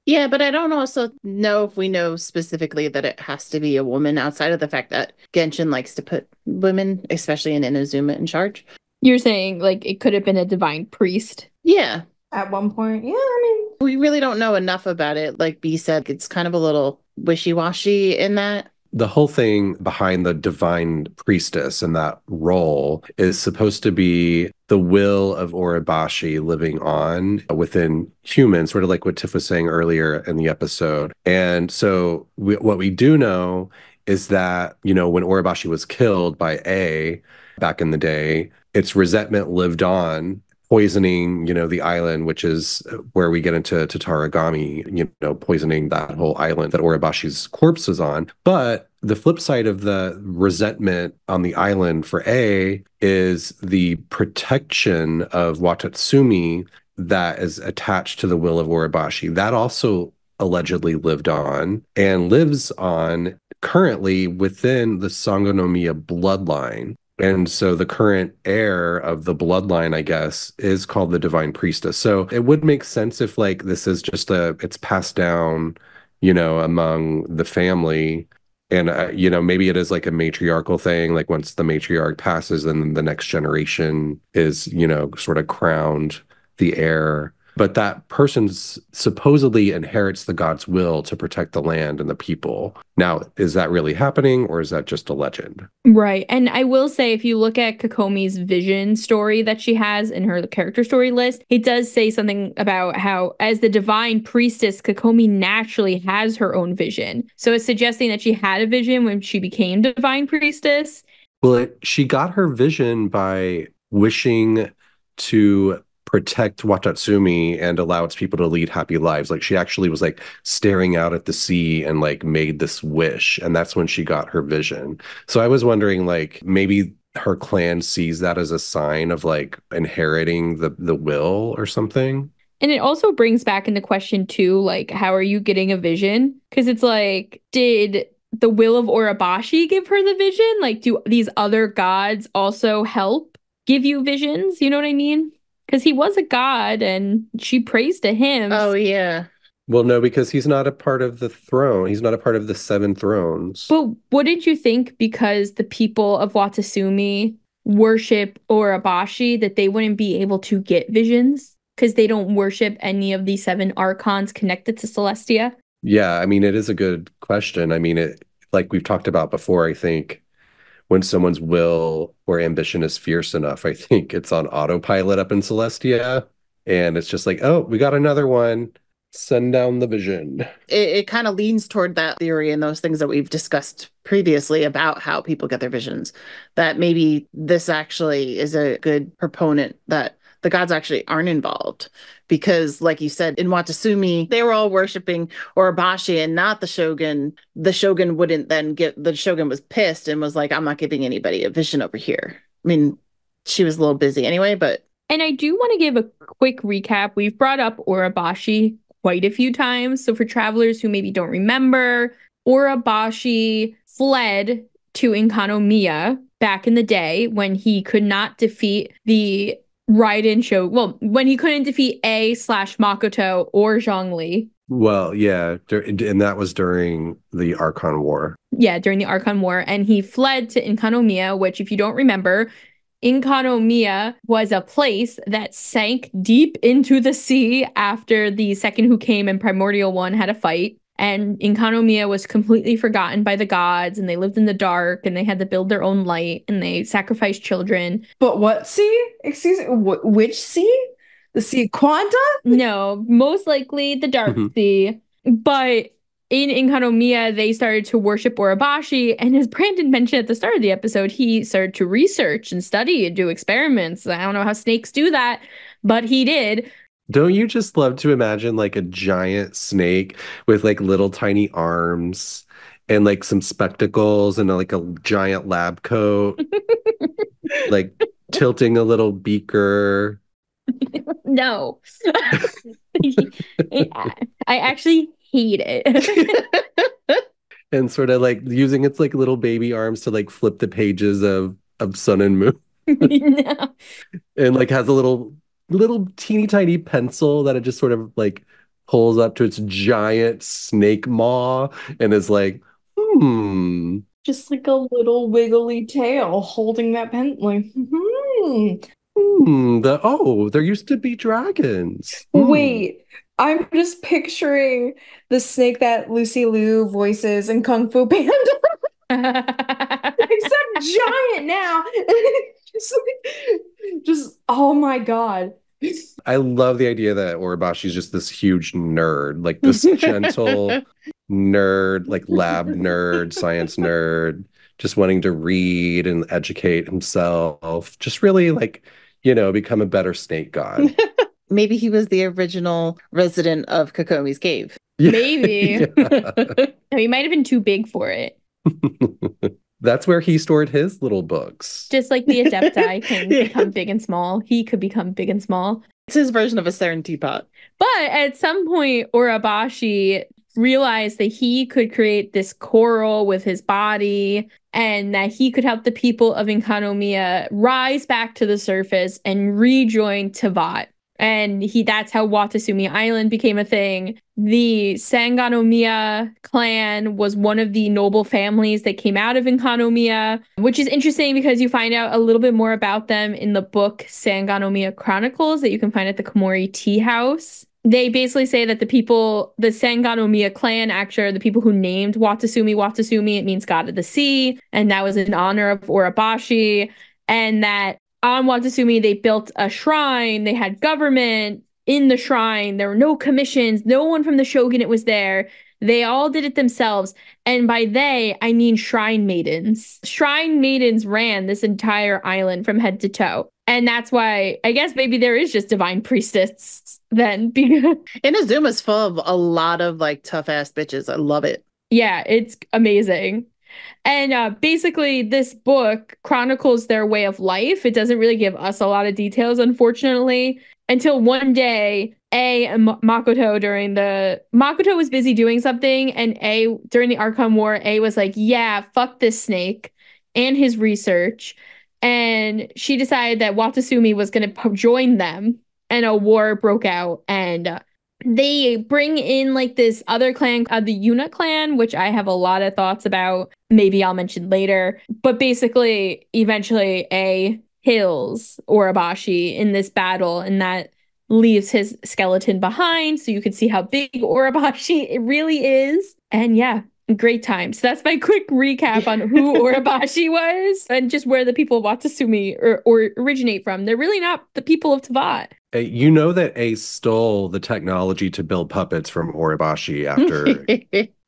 Yeah, but I don't also know if we know specifically that it has to be a woman outside of the fact that Genshin likes to put women, especially in Inazuma, in charge. You're saying, like, it could have been a divine priest? Yeah. At one point, yeah, I mean, we really don't know enough about it. Like B said, it's kind of a little wishy-washy in that. The whole thing behind the divine priestess and that role is supposed to be the will of Orobashi living on within humans, sort of like what Tiff was saying earlier in the episode. And so what we do know is that, you know, when Orobashi was killed by A back in the day, its resentment lived on, poisoning, you know, the island, which is where we get into Tatarigami, you know, poisoning that whole island that Orobashi's corpse is on. But the flip side of the resentment on the island for A is the protection of Watatsumi that is attached to the will of Orobashi. That also allegedly lived on and lives on currently within the Sangonomiya bloodline. And so the current heir of the bloodline, I guess, is called the Divine Priestess. So it would make sense if like this is just it's passed down, among the family. And, maybe it is like a matriarchal thing. Like once the matriarch passes, then the next generation is, sort of crowned the heir. But that person supposedly inherits the god's will to protect the land and the people. Now, is that really happening, or is that just a legend? Right. And I will say, if you look at Kokomi's vision story that she has in her character story list, it does say something about how, as the divine priestess, Kokomi naturally has her own vision. So it's suggesting that she had a vision when she became divine priestess. Well, she got her vision by wishing to protect Watatsumi and allow its people to lead happy lives. Like she actually was like staring out at the sea and like made this wish, and that's when she got her vision. So I was wondering, like, maybe her clan sees that as a sign of like inheriting the will or something. And it also brings back into question too, like, how are you getting a vision? Because it's like, did the will of Urabashi give her the vision? Like, do these other gods also help give you visions? You know what I mean? Because he was a god and she prays to him. Oh, yeah. Well, no, because he's not a part of the throne. He's not a part of the 7 thrones. But what did you think? Because the people of Watatsumi worship Urabashi, that they wouldn't be able to get visions? Because they don't worship any of the 7 archons connected to Celestia? Yeah, I mean, it is a good question. I mean, like we've talked about before, I think when someone's will or ambition is fierce enough, I think it's on autopilot up in Celestia. And it's just like, oh, we got another one. Send down the vision. It kind of leans toward that theory and those things that we've discussed previously about how people get their visions. That maybe this actually is a good proponent that the gods actually aren't involved. Because, like you said, in Watatsumi, they were all worshiping Urabashi and not the shogun. The shogun wouldn't then the shogun was pissed and was like, I'm not giving anybody a vision over here. I mean, she was a little busy anyway, but. And I do want to give a quick recap. We've brought up Urabashi quite a few times. So for travelers who maybe don't remember, Urabashi fled to Enkanomiya back in the day when he could not defeat the Raiden show. Well, when he couldn't defeat A/Makoto or Zhongli. Well, yeah, and that was during the Archon War. Yeah, during the Archon War. And he fled to Enkanomiya, which, if you don't remember, Enkanomiya was a place that sank deep into the sea after the second Who Came and Primordial One had a fight. And Enkanomiya was completely forgotten by the gods, and they lived in the dark, and they had to build their own light, and they sacrificed children. But what sea? Excuse me, which sea? The Sea Quanta? No, most likely the Dark Sea. But in Enkanomiya, they started to worship Urabashi, and as Brandon mentioned at the start of the episode, he started to research and study and do experiments. I don't know how snakes do that, but he did. Don't you just love to imagine like a giant snake with like little tiny arms and like some spectacles and like a giant lab coat, like tilting a little beaker? No. I actually hate it. And sort of like using its like little baby arms to like flip the pages of Sun and Moon. No. And like has a little teeny tiny pencil that it just sort of like pulls up to its giant snake maw and is like, Just like a little wiggly tail holding that pen, like, there used to be dragons. Wait, I'm just picturing the snake that Lucy Liu voices in Kung Fu Panda. Except giant now. just oh my god. I love the idea that Urabashi is just this huge nerd, like this gentle nerd, like lab nerd, science nerd, just wanting to read and educate himself, just really like, become a better snake god. Maybe he was the original resident of Kokomi's cave. Yeah. Maybe. Yeah. He might have been too big for it. That's where he stored his little books. Just like the Adepti can become big and small, he could become big and small. It's his version of a Serentipot. But at some point, Urabashi realized that he could create this coral with his body and that he could help the people of Enkanomiya rise back to the surface and rejoin Teyvat. And that's how Watasumi Island became a thing. The Sangonomiya clan was one of the noble families that came out of Enkanomiya, which is interesting because you find out a little bit more about them in the book Sangonomiya Chronicles that you can find at the Komori Tea House. They basically say that the Sangonomiya clan actually are the people who named Watasumi Watasumi. It means God of the Sea, and that was in honor of Urabashi. And that on Watasumi, they built a shrine. They had government in the shrine. There were no commissions. No one from the shogunate was there. They all did it themselves. And by they, I mean shrine maidens. Shrine maidens ran this entire island from head to toe. And that's why I guess maybe there is just divine priestess then. Inazuma's full of a lot of like tough ass bitches. I love it. Yeah, it's amazing. And basically, this book chronicles their way of life. It doesn't really give us a lot of details, unfortunately, until one day, Makoto Makoto was busy doing something, and during the Archon War, was like, yeah, fuck this snake and his research. And she decided that Watasumi was going to join them, and a war broke out, and they bring in like this other clan, the Yuna clan, which I have a lot of thoughts about. Maybe I'll mention later. But basically, eventually, kills Urabashi in this battle, and that leaves his skeleton behind. So you can see how big Urabashi it really is. And yeah, great time. So that's my quick recap on who Urabashi was and just where the people of Watasumi or originate from. They're really not the people of Teyvat. You know that Ace stole the technology to build puppets from Urabashi after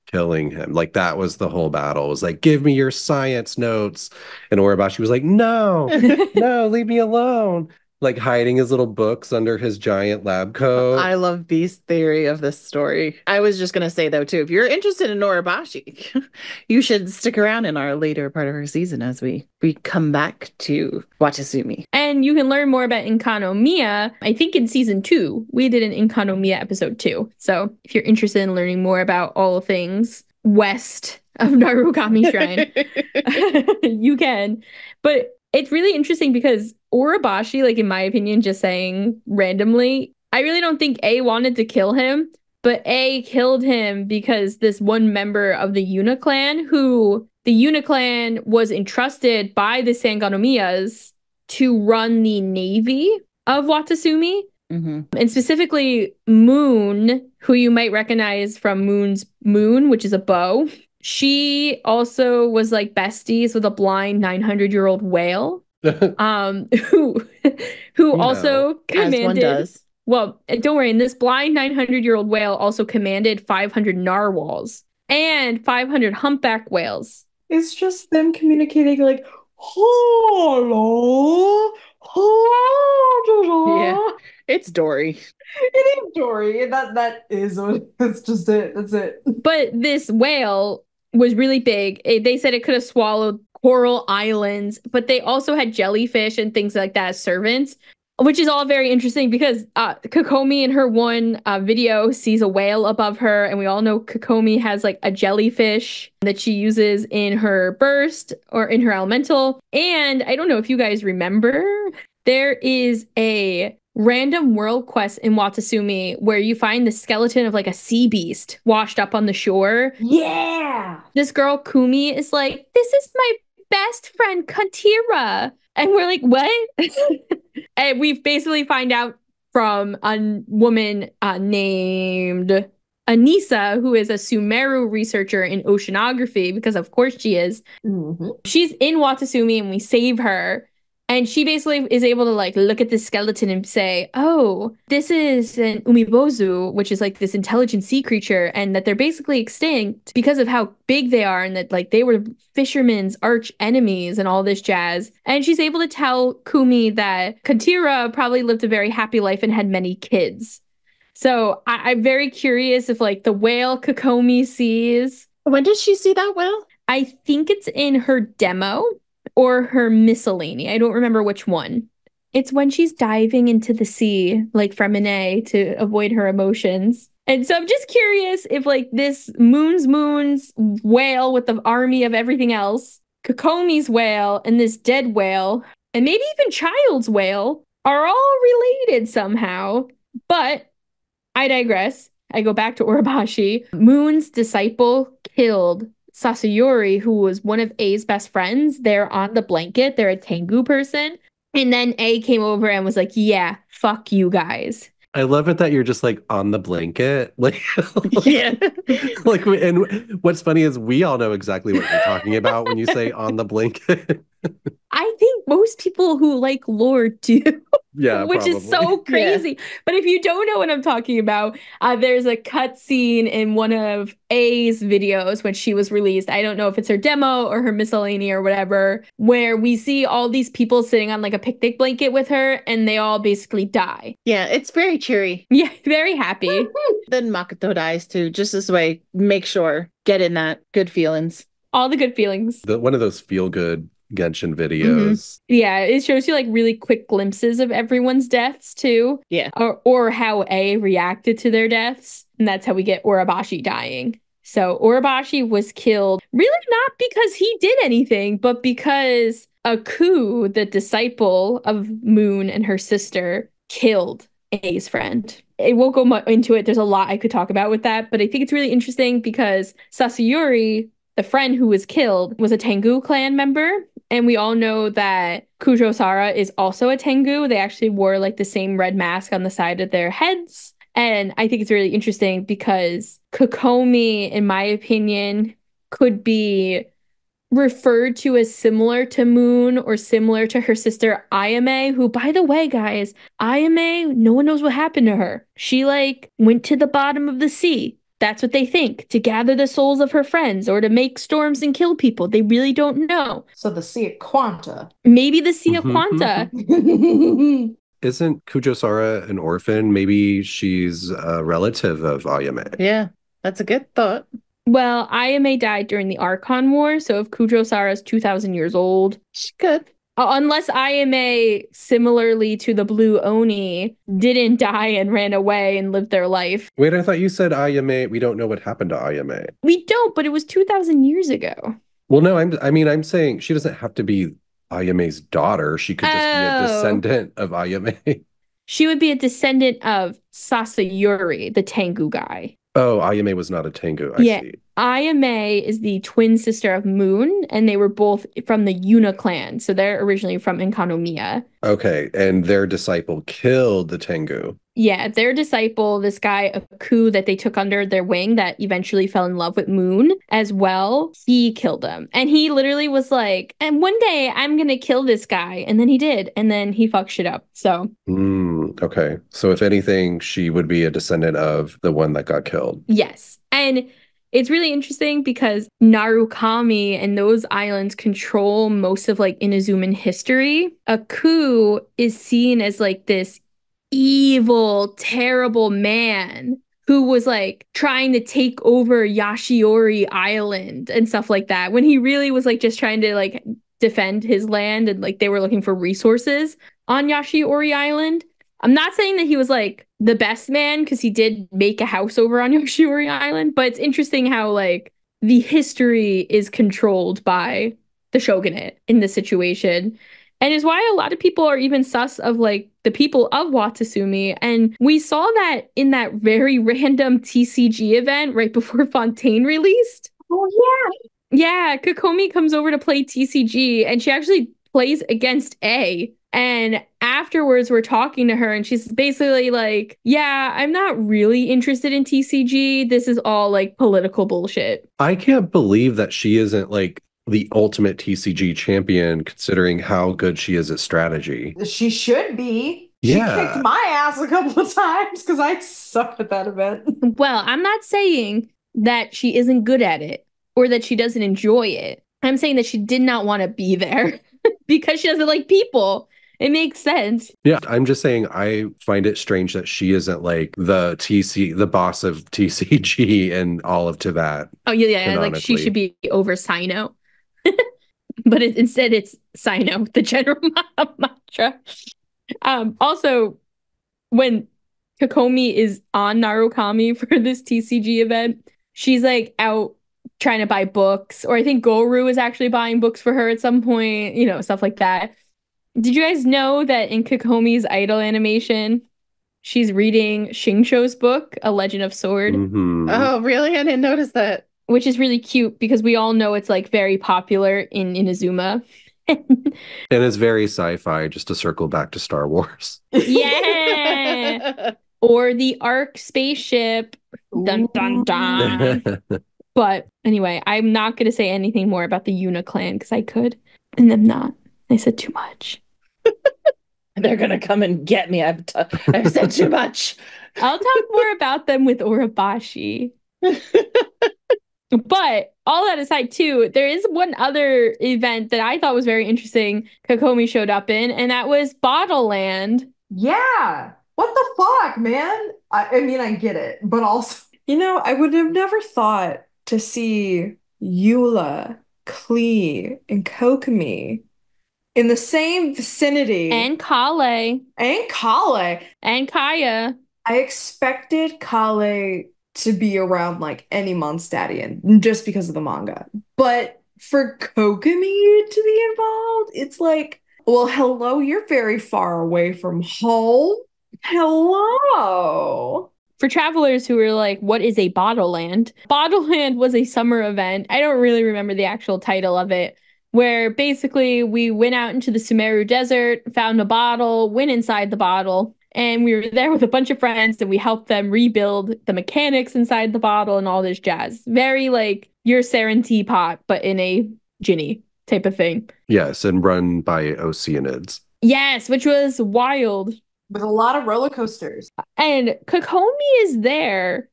killing him. Like, that was the whole battle. It was like, give me your science notes. And Urabashi was like, no, no, leave me alone. Like, hiding his little books under his giant lab coat. I love Beast's theory of this story. I was just going to say, though, too, if you're interested in Urabashi, you should stick around in our later part of our season as we come back to Watasumi. And you can learn more about Enkanomiya, I think in season 2. We did an Enkanomiya episode 2. So if you're interested in learning more about all things west of Narukami Shrine, you can. But it's really interesting because Urabashi, like, in my opinion, just saying randomly, I really don't think wanted to kill him, but killed him because this one member of the Yuna clan, who the Yuna clan was entrusted by the Sangonomiyas to run the navy of Watasumi. Mm-hmm. And specifically Moon, who you might recognize from Moon's Moon, which is a bow. She also was like besties with a blind 900-year-old whale. Who also commanded. As one does. Well, don't worry. And this blind 900-year-old whale also commanded 500 narwhals and 500 humpback whales. It's just them communicating like, hello, hello. Yeah, it's Dory. It is Dory. That is what. That's just it. That's it. But this whale was really big. They said it could have swallowed coral islands, but they also had jellyfish and things like that as servants, which is all very interesting because Kokomi in her one video sees a whale above her, and we all know Kokomi has like a jellyfish that she uses in her burst or in her elemental. And I don't know if you guys remember, there is a random world quest in Watasumi where you find the skeleton of like a sea beast washed up on the shore. Yeah. This girl Kumi is like, this is my best friend Kantira. And we're like, what? And we've basically find out from a woman named Anissa, who is a Sumeru researcher in oceanography, because of course she is. Mm-hmm. She's in Watasumi and we save her. And she basically is able to like look at the skeleton and say, oh, this is an umibozu, which is like this intelligent sea creature, and that they're basically extinct because of how big they are, and that like they were fishermen's arch enemies and all this jazz. And she's able to tell Kumi that Kantira probably lived a very happy life and had many kids. So I'm very curious if like the whale Kokomi sees. When did she see that whale? I think it's in her demo. Or her miscellany. I don't remember which one. It's when she's diving into the sea, like from an to avoid her emotions. And so I'm just curious if like this Moon's whale with the army of everything else, Kokomi's whale, and this dead whale, and maybe even Child's whale are all related somehow. But I digress. I go back to Urabashi. Moon's disciple killed Sasayori, who was one of A's best friends. They're on the blanket. They're a Tengu person. And then A came over and was like, yeah, fuck you guys. I love it that you're just like on the blanket. Like, Yeah. like, and what's funny is we all know exactly what you're talking about when you say on the blanket. I think most people who like lore do. Yeah, which is so probably. crazy. But if you don't know what I'm talking about, there's a cut scene in one of A's videos when she was released. I don't know if it's her demo or her miscellany or whatever, where we see all these people sitting on like a picnic blanket with her and they all basically die. Yeah, it's very cheery. Yeah, very happy. Then Makoto dies too, just this way. Make sure, get in that good feelings. All the good feelings. One of those feel good Genshin videos. Yeah, it shows you like really quick glimpses of everyone's deaths too. Yeah. Or how A reacted to their deaths. And that's how we get Urabashi dying. So Urabashi was killed really not because he did anything, but because Aku, the disciple of Moon and her sister, killed A's friend. It won't go much into it. There's a lot I could talk about with that, but I think it's really interesting because Sasayori, the friend who was killed, was a Tengu clan member. And we all know that Kujo Sara is also a Tengu. They actually wore like the same red mask on the side of their heads. And I think it's really interesting because Kokomi, in my opinion, could be referred to as similar to Moon or similar to her sister Ayame, who, by the way, guys, Ayame, no one knows what happened to her. She like went to the bottom of the sea. That's what they think, to gather the souls of her friends or to make storms and kill people. They really don't know. So the Sea of Quanta. Maybe the Sea of Quanta. Isn't Kujo Sara an orphan? Maybe she's a relative of Ayame. Yeah, that's a good thought. Well, Ayame died during the Archon War, so if Kujo Sara is 2,000 years old, She could. unless Ayame, similarly to the Blue Oni, didn't die and ran away and lived their life. Wait, I thought you said Ayame. We don't know what happened to Ayame. We don't, but it was 2,000 years ago. Well, no, I'm saying she doesn't have to be Ayame's daughter. She could just be a descendant of Ayame. She would be a descendant of Sasayori, the Tengu guy. Oh, Ayame was not a Tengu. I see. Ayame is the twin sister of Moon, and they were both from the Yuna clan. So they're originally from Enkanomiya. Okay, and their disciple killed the Tengu. Yeah, their disciple, this guy, Aku, that they took under their wing that eventually fell in love with Moon as well, he killed him. And he literally was like, and one day I'm going to kill this guy. And then he did. And then he fucked shit up. So. Okay. So if anything, she would be a descendant of the one that got killed. Yes. And it's really interesting because Narukami and those islands control most of like Inazuman history. Aku is seen as like this evil, terrible man who was like trying to take over Yashiori Island and stuff like that, when he really was like just trying to like defend his land, and like they were looking for resources on Yashiori Island. I'm not saying that he was like the best man, because he did make a house over on Yashiori Island, but it's interesting how like the history is controlled by the shogunate in this situation. And is why a lot of people are even sus of like the people of Watatsumi. And we saw that in that very random TCG event right before Fontaine released. Oh, yeah. Yeah, Kokomi comes over to play TCG and she actually plays against A. And afterwards, we're talking to her and she's basically like, yeah, I'm not really interested in TCG. This is all like political bullshit. I can't believe that she isn't like the ultimate TCG champion, considering how good she is at strategy. She should be. Yeah. She kicked my ass a couple of times because I sucked at that event. Well, I'm not saying that she isn't good at it or that she doesn't enjoy it. I'm saying that she did not want to be there because she doesn't like people. It makes sense. Yeah, I'm just saying I find it strange that she isn't like the boss of TCG and all of Teyvat. Oh, yeah, like she should be over Sino. But instead it's Sino, the general mantra. Also, when Kokomi is on Narukami for this TCG event. She's like out trying to buy books, or I think Goru is actually buying books for her at some point, stuff like that. Did you guys know that in Kokomi's idol animation, she's reading Shingsho's book, A Legend of Sword? Mhm. Oh, really? I didn't notice that. Which is really cute because we all know it's like very popular in Inazuma. And it's very sci-fi, just to circle back to Star Wars. Yeah. Or the Ark spaceship. Dun dun dun. But anyway, I'm not going to say anything more about the Yuna clan because I could, and I'm not. I said too much. They're going to come and get me. I've said too much. I'll talk more about them with Urabashi. But all that aside, too, there is one other event that I thought was very interesting Kokomi showed up in, and that was Bottle Land. Yeah. What the fuck, man? I mean, I get it, but also, I would have never thought to see Eula, Klee, and Kokomi in the same vicinity. And Kale. And Kale. And Kaya. I expected Kale to be around like any Mondstadian just because of the manga. But for Kokomi to be involved, it's like, well, hello, you're very far away from home. Hello. For travelers who are like, what is a Bottle Land? Bottle Land was a summer event. I don't really remember the actual title of it, where basically we went out into the Sumeru Desert, found a bottle, went inside the bottle, and we were there with a bunch of friends and we helped them rebuild the mechanics inside the bottle and all this jazz. Very like your Seren teapot, but in a Ginny type of thing. Yes, and run by Oceanids. Yes, which was wild. With a lot of roller coasters. And Kokomi is there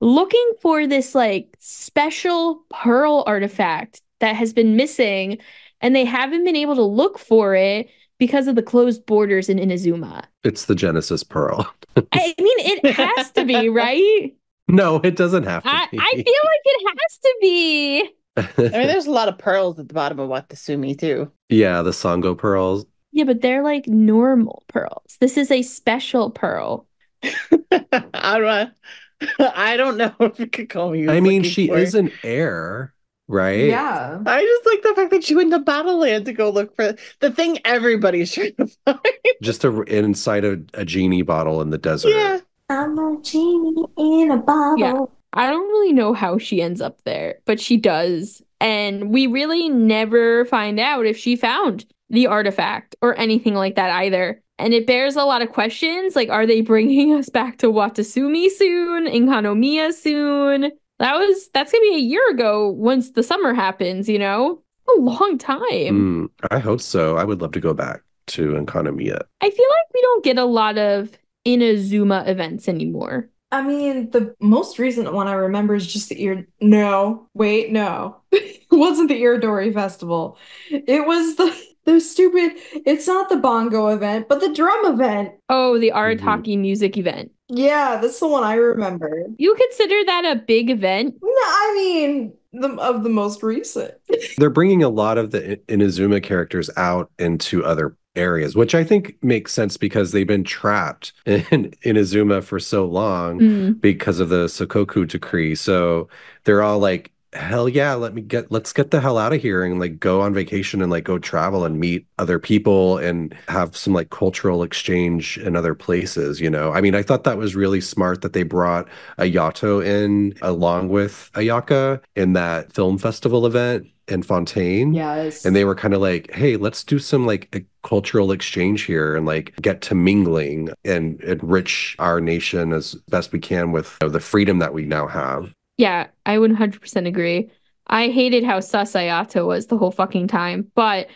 looking for this like special pearl artifact that has been missing, and they haven't been able to look for it because of the closed borders in Inazuma. It's the Genesis Pearl. I mean, it has to be, right? No, it doesn't have to be. I feel like it has to be. I mean, there's a lot of pearls at the bottom of Watasumi, too. Yeah, the Sango pearls. Yeah, but they're like normal pearls. This is a special pearl. I don't know if Kokomi. I mean, she is an heir, right? Yeah. I just like the fact that she went to Battle Land to go look for the thing everybody's trying to find. Just inside a genie bottle in the desert. Yeah. I'm a genie in a bottle. Yeah. I don't really know how she ends up there, but she does. And we really never find out if she found the artifact or anything like that either. And it bears a lot of questions, like, are they bringing us back to Watasumi soon? In Kanomiya soon? That's gonna be a year ago once the summer happens, A long time. I hope so. I would love to go back to Enkanomiya. I feel like we don't get a lot of Inazuma events anymore. I mean, the most recent one I remember is just the No. It wasn't the Iridori Festival. It was the stupid, it's not the bongo event, but the drum event. Oh, the Arataki music event. Yeah, that's the one I remember. You consider that a big event? No, I mean, of the most recent. They're bringing a lot of the Inazuma characters out into other areas, which I think makes sense because they've been trapped in Inazuma for so long because of the Sokoku decree. So they're all like, hell yeah, let's get the hell out of here and like go on vacation and like go travel and meet other people and have some like cultural exchange in other places, I mean, I thought that was really smart that they brought Ayato in along with Ayaka in that film festival event in Fontaine. Yes. And they were kind of like, hey, let's do some like a cultural exchange here and like get to mingling and enrich our nation as best we can with the freedom that we now have. Yeah, I would 100% agree. I hated how sus Ayato was the whole fucking time, but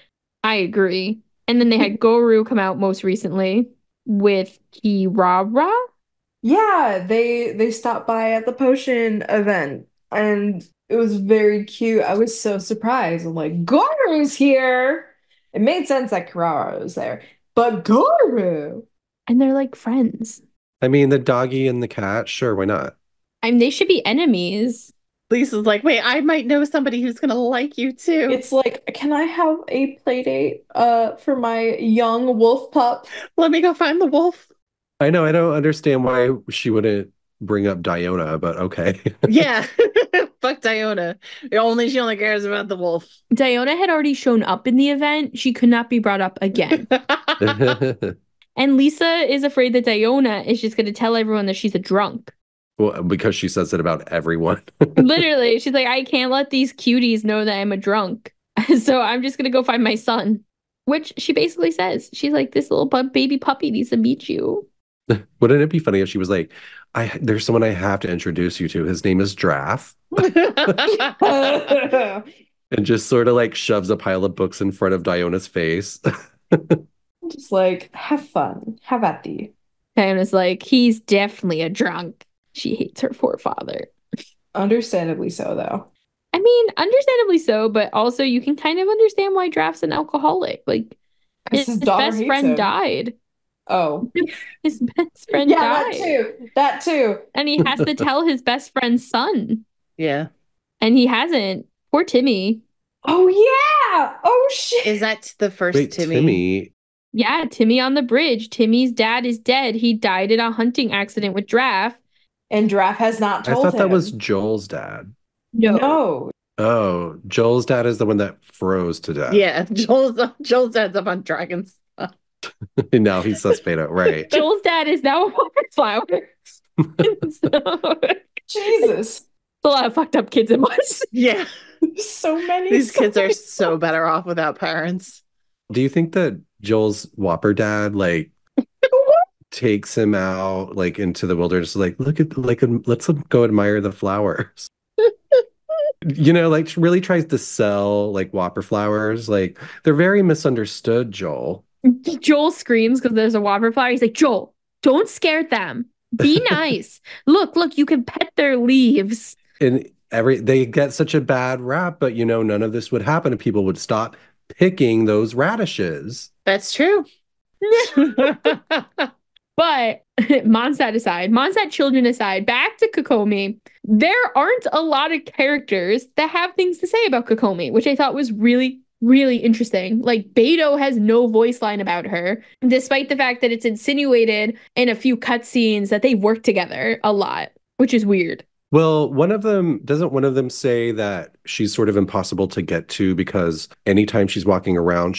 I agree. And then they had Goru come out most recently with Kirara. Yeah, they stopped by at the potion event and it was very cute. I was so surprised. I'm like, Goru's here. It made sense that Kirara was there, but Goru. And they're like friends. I mean, the doggy and the cat, sure, why not? I mean, they should be enemies. Lisa's like, wait, I might know somebody who's gonna like you too. It's like, can I have a play date for my young wolf pup? Let me go find the wolf. I know, I don't understand why she wouldn't bring up Diona, but okay. Yeah. Fuck Diona. She only cares about the wolf. Diona had already shown up in the event. She could not be brought up again. And Lisa is afraid that Diona is just going to tell everyone that she's a drunk. Well, because she says it about everyone. Literally, she's like, I can't let these cuties know that I'm a drunk. So I'm just going to go find my son. Which she basically says. She's like, this little baby puppy needs to meet you. Wouldn't it be funny if she was like, there's someone I have to introduce you to. His name is Draff. And just sort of like shoves a pile of books in front of Diona's face. Just like, have fun. Have at thee. Diona's like, he's definitely a drunk. She hates her forefather. Understandably so, though. I mean, understandably so, but also you can kind of understand why Draft's an alcoholic. Like, his best friend died. Oh. His best friend died. That too. And he has to tell his best friend's son. Yeah. And he hasn't. Poor Timmy. Oh, yeah. Oh, shit. Is that the first Wait, Timmy? Yeah, Timmy on the bridge. Timmy's dad is dead. He died in a hunting accident with Draft. And Draft has not told him. I thought that was Joel's dad. No. Oh, Joel's dad is the one that froze to death. Yeah, Joel's dad's up on dragons. And now he's Suspado, right? Joel's dad is now a wildflower. Jesus. A lot of fucked up kids in once. Yeah. So many. These kids are so better off without parents. Do you think that Joel's Whopper dad like takes him out like into the wilderness, like let's go admire the flowers? Like really tries to sell like Whopper flowers. Like they're very misunderstood, Joel. Joel screams because there's a Whopper flower. He's like, Joel, don't scare them. Be nice. Look, you can pet their leaves. And they get such a bad rap, but none of this would happen if people would stop picking those radishes. That's true. But Mondstadt children aside, back to Kokomi. There aren't a lot of characters that have things to say about Kokomi, which I thought was really, really interesting. Like, Beto has no voice line about her, despite the fact that it's insinuated in a few cutscenes that they work together a lot, which is weird. Well, doesn't one of them say that she's sort of impossible to get to because anytime she's walking around,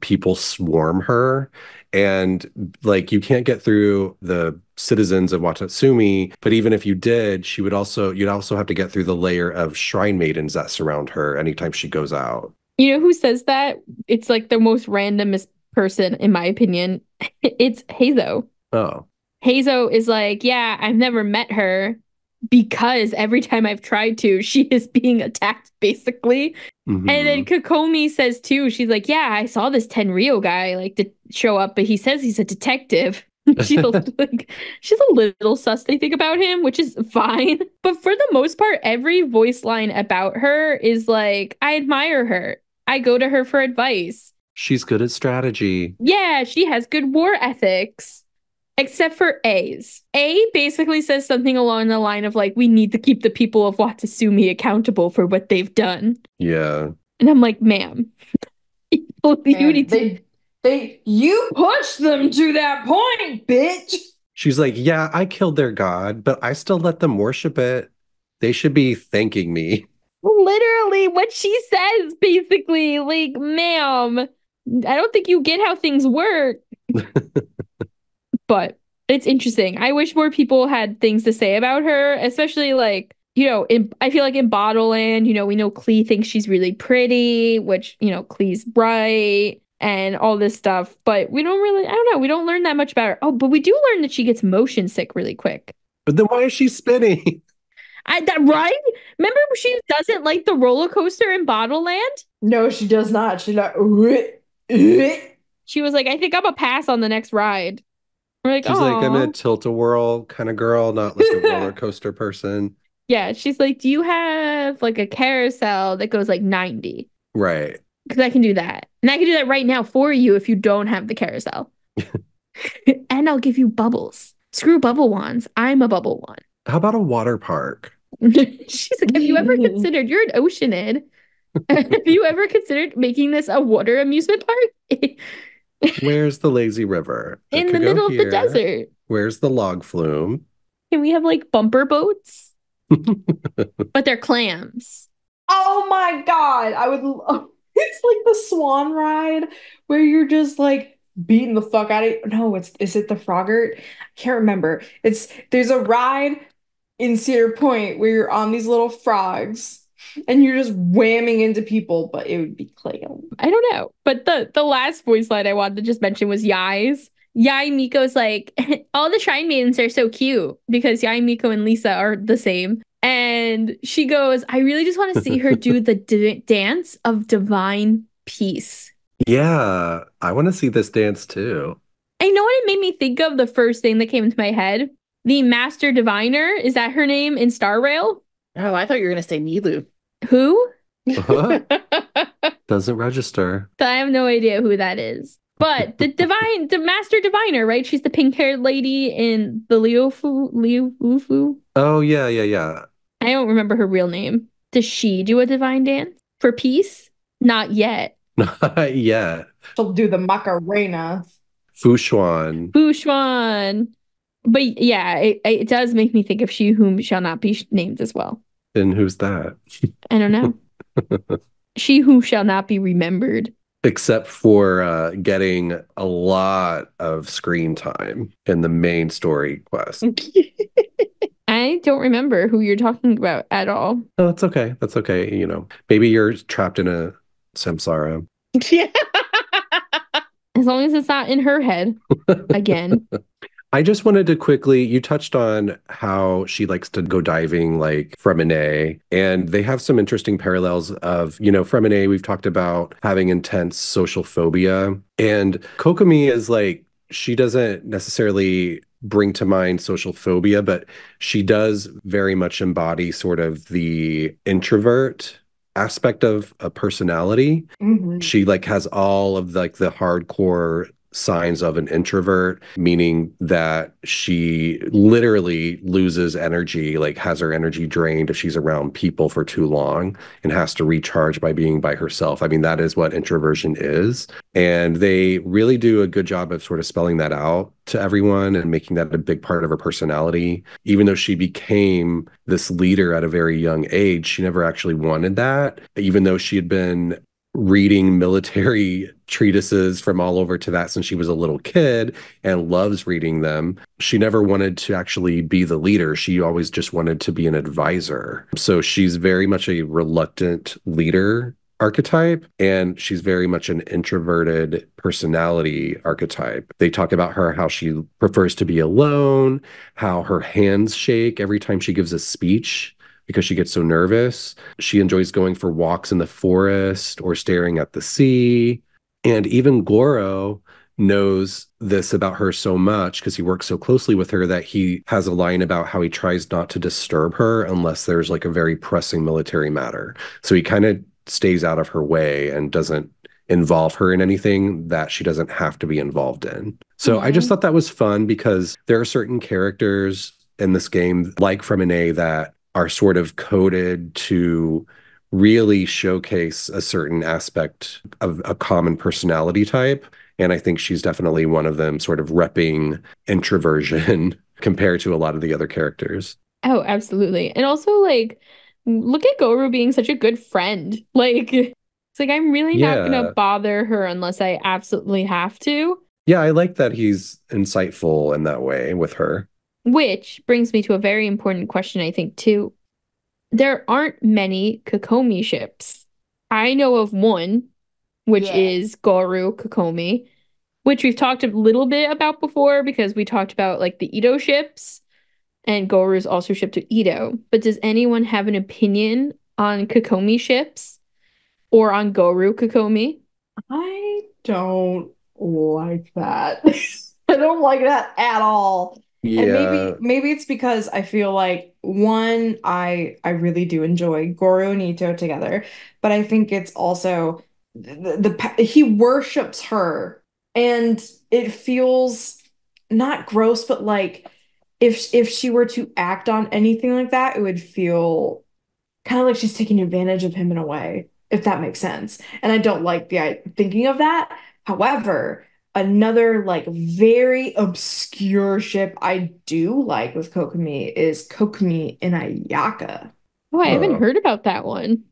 people swarm her, and like you can't get through the citizens of Watatsumi, but even if you did, you'd also have to get through the layer of shrine maidens that surround her anytime she goes out. You know who says that? It's like the most randomest person, in my opinion. It's Heizo. Oh. Heizo is like, yeah, I've never met her because every time I've tried to, she is being attacked, basically. Mm-hmm. And then Kokomi says too, she's like, yeah, I saw this Tenryo guy to show up, but he says he's a detective. She's a little sus, they think, about him, which is fine. But for the most part, every voice line about her is like, I admire her. I go to her for advice. She's good at strategy. Yeah, she has good war ethics. Except for A's. A basically says something along the line of like, we need to keep the people of Watatsumi accountable for what they've done. Yeah. And I'm like, ma'am, you pushed them to that point, bitch. She's like, yeah, I killed their god, but I still let them worship it. They should be thanking me. Literally what she says, basically. Like, ma'am, I don't think you get how things work. But it's interesting. I wish more people had things to say about her, especially I feel like in Bottleland, we know Klee thinks she's really pretty, which, Klee's right and all this stuff. But we don't learn that much about her. Oh, but we do learn that she gets motion sick really quick. But then why is she spinning? Right? Remember she doesn't like the roller coaster in Bottleland? No, she does not. She's like, she was like, I think I'm a pass on the next ride. Like, she's like, I'm a tilt-a-whirl kind of girl, not like a roller coaster person. Yeah, she's like, do you have like a carousel that goes like 90? Right. Because I can do that. And I can do that right now for you if you don't have the carousel. And I'll give you bubbles. Screw bubble wands. I'm a bubble wand. How about a water park? She's like, have you ever considered, you're an Oceanid. Have you ever considered making this a water amusement park? Where's the lazy river? In the middle of the desert. Where's the log flume? Can we have like bumper boats? But they're clams. Oh my God. I would love it's like the swan ride where you're just like beating the fuck out of it. No, is it the Frogurt? I can't remember. There's a ride in Cedar Point where you're on these little frogs and you're just whamming into people, but it would be clam. I don't know. But the last voice line I wanted to just mention was Yai's. Yai Miko's like, all the Shrine Maidens are so cute because Yai Miko and Lisa are the same. And she goes, I really just want to see her do the dance of divine peace. Yeah, I want to see this dance too. I know what it made me think of, the first thing that came into my head. The Master Diviner, is that her name in Star Rail? Oh, I thought you were going to say Nilu. Who? Doesn't register. I have no idea who that is. But the Master Diviner, right? She's the pink-haired lady in the Liufu. Oh, yeah. I don't remember her real name. Does she do a divine dance for peace? Not yet. Not yet. She'll do the Macarena. Fushuan. Fushuan. But yeah, it does make me think of She Whom Shall Not Be Named as well. And who's that? I don't know. She Who Shall Not Be Remembered. Except for getting a lot of screen time in the main story quest. I don't remember who you're talking about at all. Oh, that's okay. That's okay. You know, maybe you're trapped in a samsara. Yeah. As long as it's not in her head again. I just wanted to quickly, you touched on how she likes to go diving like Freminet, and they have some interesting parallels of, you know, Freminet, we've talked about having intense social phobia, and Kokomi is like, she doesn't necessarily bring to mind social phobia, but she does very much embody sort of the introvert aspect of a personality. Mhm. She like has all of like the hardcore signs of an introvert, meaning that she literally loses energy, like has her energy drained if she's around people for too long and has to recharge by being by herself. I mean, that is what introversion is. And they really do a good job of sort of spelling that out to everyone and making that a big part of her personality. Even though she became this leader at a very young age, she never actually wanted that, even though she had been reading military treatises from all over to that since she was a little kid and loves reading them. She never wanted to actually be the leader. She always just wanted to be an advisor. So she's very much a reluctant leader archetype, and she's very much an introverted personality archetype. They talk about her, how she prefers to be alone, how her hands shake every time she gives a speech because she gets so nervous. She enjoys going for walks in the forest or staring at the sea. And even Goro knows this about her so much because he works so closely with her that he has a line about how he tries not to disturb her unless there's like a very pressing military matter. So he kind of stays out of her way and doesn't involve her in anything that she doesn't have to be involved in. So I just thought that was fun because there are certain characters in this game, like Freminet, that are sort of coded to really showcase a certain aspect of a common personality type. And I think she's definitely one of them, sort of repping introversion compared to a lot of the other characters. Oh, absolutely. And also, like, look at Goru being such a good friend. Like, it's like, I'm really not Yeah. gonna bother her unless I absolutely have to. Yeah, I like that he's insightful in that way with her. Which brings me to a very important question, I think, too. There aren't many Kokomi ships. I know of one, which Yeah. is Goru Kokomi, which we've talked a little bit about before because we talked about like the Ito ships, and Goru is also shipped to Ito. But does anyone have an opinion on Kokomi ships or on Goru Kokomi? I don't like that. I don't like that at all. And Yeah. maybe it's because I feel like one, I really do enjoy Goro and Ito together, but I think it's also he worships her, and it feels not gross, but like if she were to act on anything like that, it would feel kind of like she's taking advantage of him in a way, if that makes sense. And I don't like the thinking of that. However, another like very obscure ship I do like with Kokomi is Kokomi in Ayaka. Oh, I haven't Oh. heard about that one.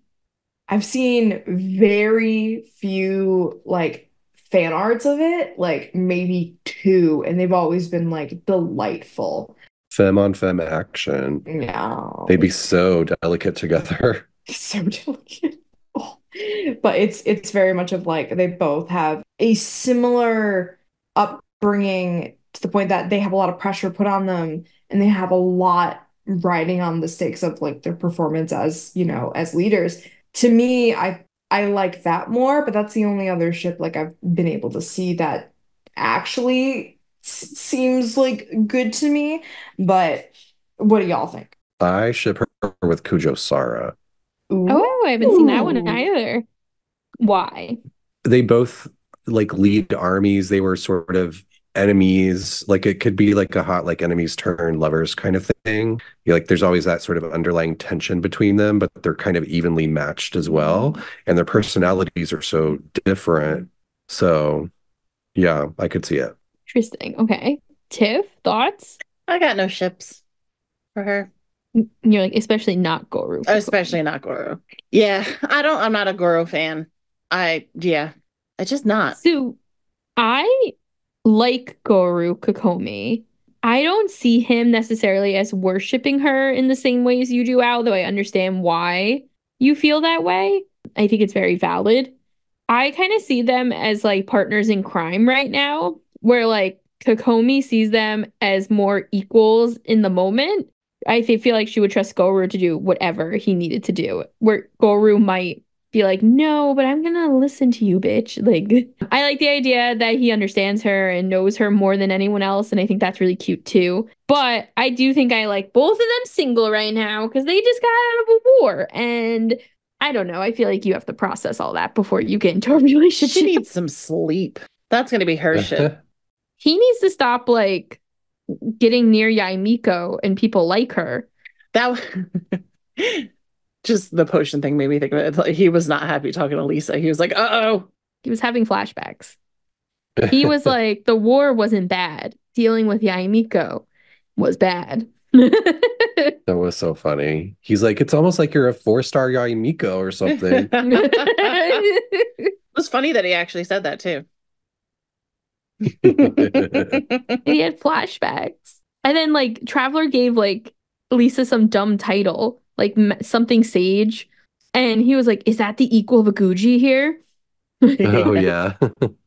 I've seen very few like fan arts of it, like maybe two, and they've always been like delightful. Femme on femme action. Yeah. They'd be so delicate together. So delicate. Oh. But it's very much of like they both have a similar upbringing to the point that they have a lot of pressure put on them and they have a lot riding on the stakes of like their performance as, you know, as leaders. To me, I like that more, but that's the only other ship like I've been able to see that actually seems like good to me. But what do y'all think? I ship her with Kujo Sara. Oh, I haven't seen that one Ooh. either. Why? They both like lead armies. They were sort of enemies. Like it could be like a hot like enemies turn lovers kind of thing. Like there's always that sort of underlying tension between them, but they're kind of evenly matched as well. And their personalities are so different. So yeah, I could see it. Interesting. Okay. Tiff, thoughts? I got no ships for her. You're like, especially not Goru. Especially not Goro. Yeah, I'm not a Goro fan. I just not. So I like Goru Kokomi. I don't see him necessarily as worshiping her in the same ways you do, Al, though I understand why you feel that way. I think it's very valid. I kind of see them as like partners in crime right now, where like Kokomi sees them as more equals in the moment. I feel like she would trust Goru to do whatever he needed to do, where Goru might be like, no, but I'm gonna listen to you, bitch. Like, I like the idea that he understands her and knows her more than anyone else, and I think that's really cute too. But I do think I like both of them single right now because they just got out of a war, and I don't know. I feel like you have to process all that before you get into a relationship. She needs some sleep. That's gonna be her shit. He needs to stop like getting near Yaimiko and people like her. That just the potion thing made me think of it. Like, he was not happy talking to Lisa. He was like, uh-oh. He was having flashbacks. He was like, the war wasn't bad. Dealing with Yaimiko was bad. That was so funny. He's like, it's almost like you're a 4-star Yaimiko or something. It was funny that he actually said that too. And he had flashbacks. And then like Traveler gave like Lisa some dumb title, like something sage. And he was like, is that the equal of a Guji here? Oh yeah.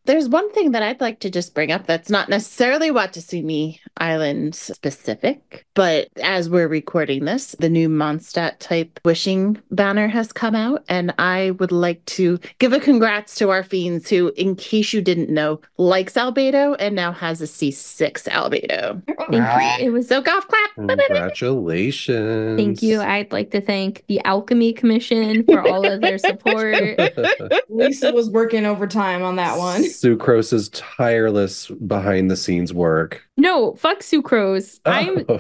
There's one thing that I'd like to just bring up that's not necessarily Watasumi Island specific, but as we're recording this, the new Mondstadt type wishing banner has come out, and I would like to give a congrats to our fiends who, in case you didn't know, likes Albedo and now has a C6 Albedo. Thank you. It was So golf clap. Congratulations. Thank you. I'd like to thank the Alchemy Commission for all of their support. Lisa was working overtime on that one. Sucrose's tireless behind the scenes work. No, fuck Sucrose. Oh.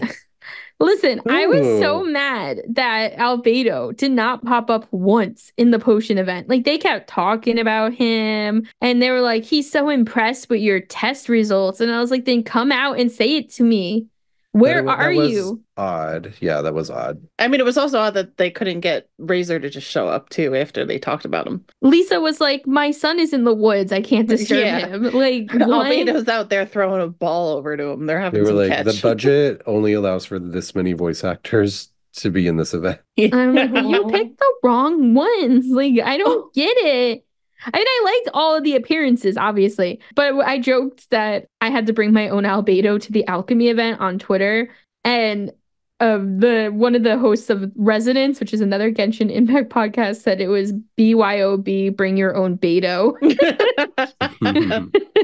Listen, I was so Ooh. mad that Albedo did not pop up once in the potion event. Like they kept talking about him and they were like, he's so impressed with your test results. And I was like, then come out and say it to me. Where That are was you? Odd. Yeah, that was odd. I mean, it was also odd that they couldn't get Razor to just show up too after they talked about him. Lisa was like, my son is in the woods. I can't disturb Yeah. him. Like, what? Albedo's out there throwing a ball over to him. They're They having were some like, catch. the budget only allows for this many voice actors to be in this event. I'm like, you picked the wrong ones. Like, I don't get it. I mean, I liked all of the appearances, obviously, but I joked that I had to bring my own Albedo to the alchemy event on Twitter, and one of the hosts of Resonance, which is another Genshin Impact podcast, said it was BYOB, bring your own Beto.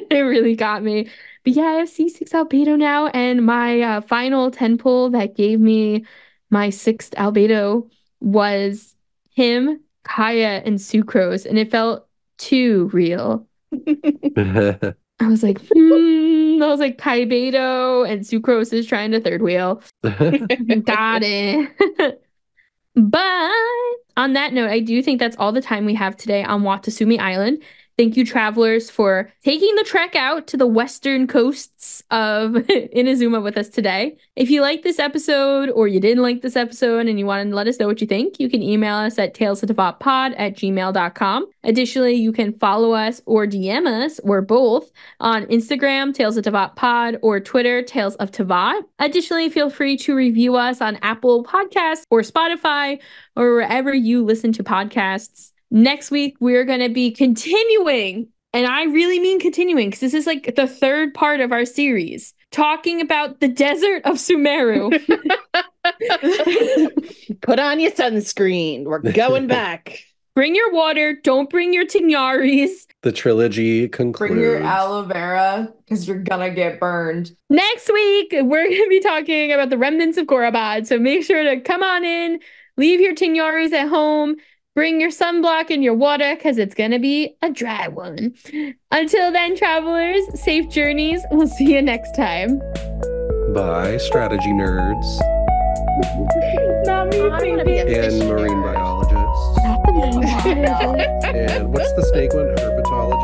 It really got me. But yeah, I have C6 Albedo now, and my final 10 pull that gave me my 6th Albedo was him, Kaya, and Sucrose, and it felt too real. I was like, Kaibedo and Sucrose is trying to third wheel. Got it. But on that note, I do think that's all the time we have today on Watasumi Island. Thank you, travelers, for taking the trek out to the western coasts of Inazuma with us today. If you like this episode or you didn't like this episode and you want to let us know what you think, you can email us at talesofdevottpod@gmail.com. Additionally, you can follow us or DM us, or both, on Instagram, Tales of Devout Pod, or Twitter, Tales of Tevat. Additionally, feel free to review us on Apple Podcasts or Spotify or wherever you listen to podcasts. Next week, we're going to be continuing, and I really mean continuing, because this is like the third part of our series, talking about the desert of Sumeru. Put on your sunscreen. We're going back. Bring your water. Don't bring your tignaris. The trilogy concludes. Bring your aloe vera, because you're gonna get burned. Next week, we're going to be talking about the remnants of Korabad. So make sure to come on in, leave your tignaris at home, bring your sunblock and your water, because it's going to be a dry one. Until then, travelers, safe journeys. We'll see you next time. Bye, strategy nerds Not me, I wanna be a and fish marine nerd. biologists. Not the And what's the snake one? Herpetologist.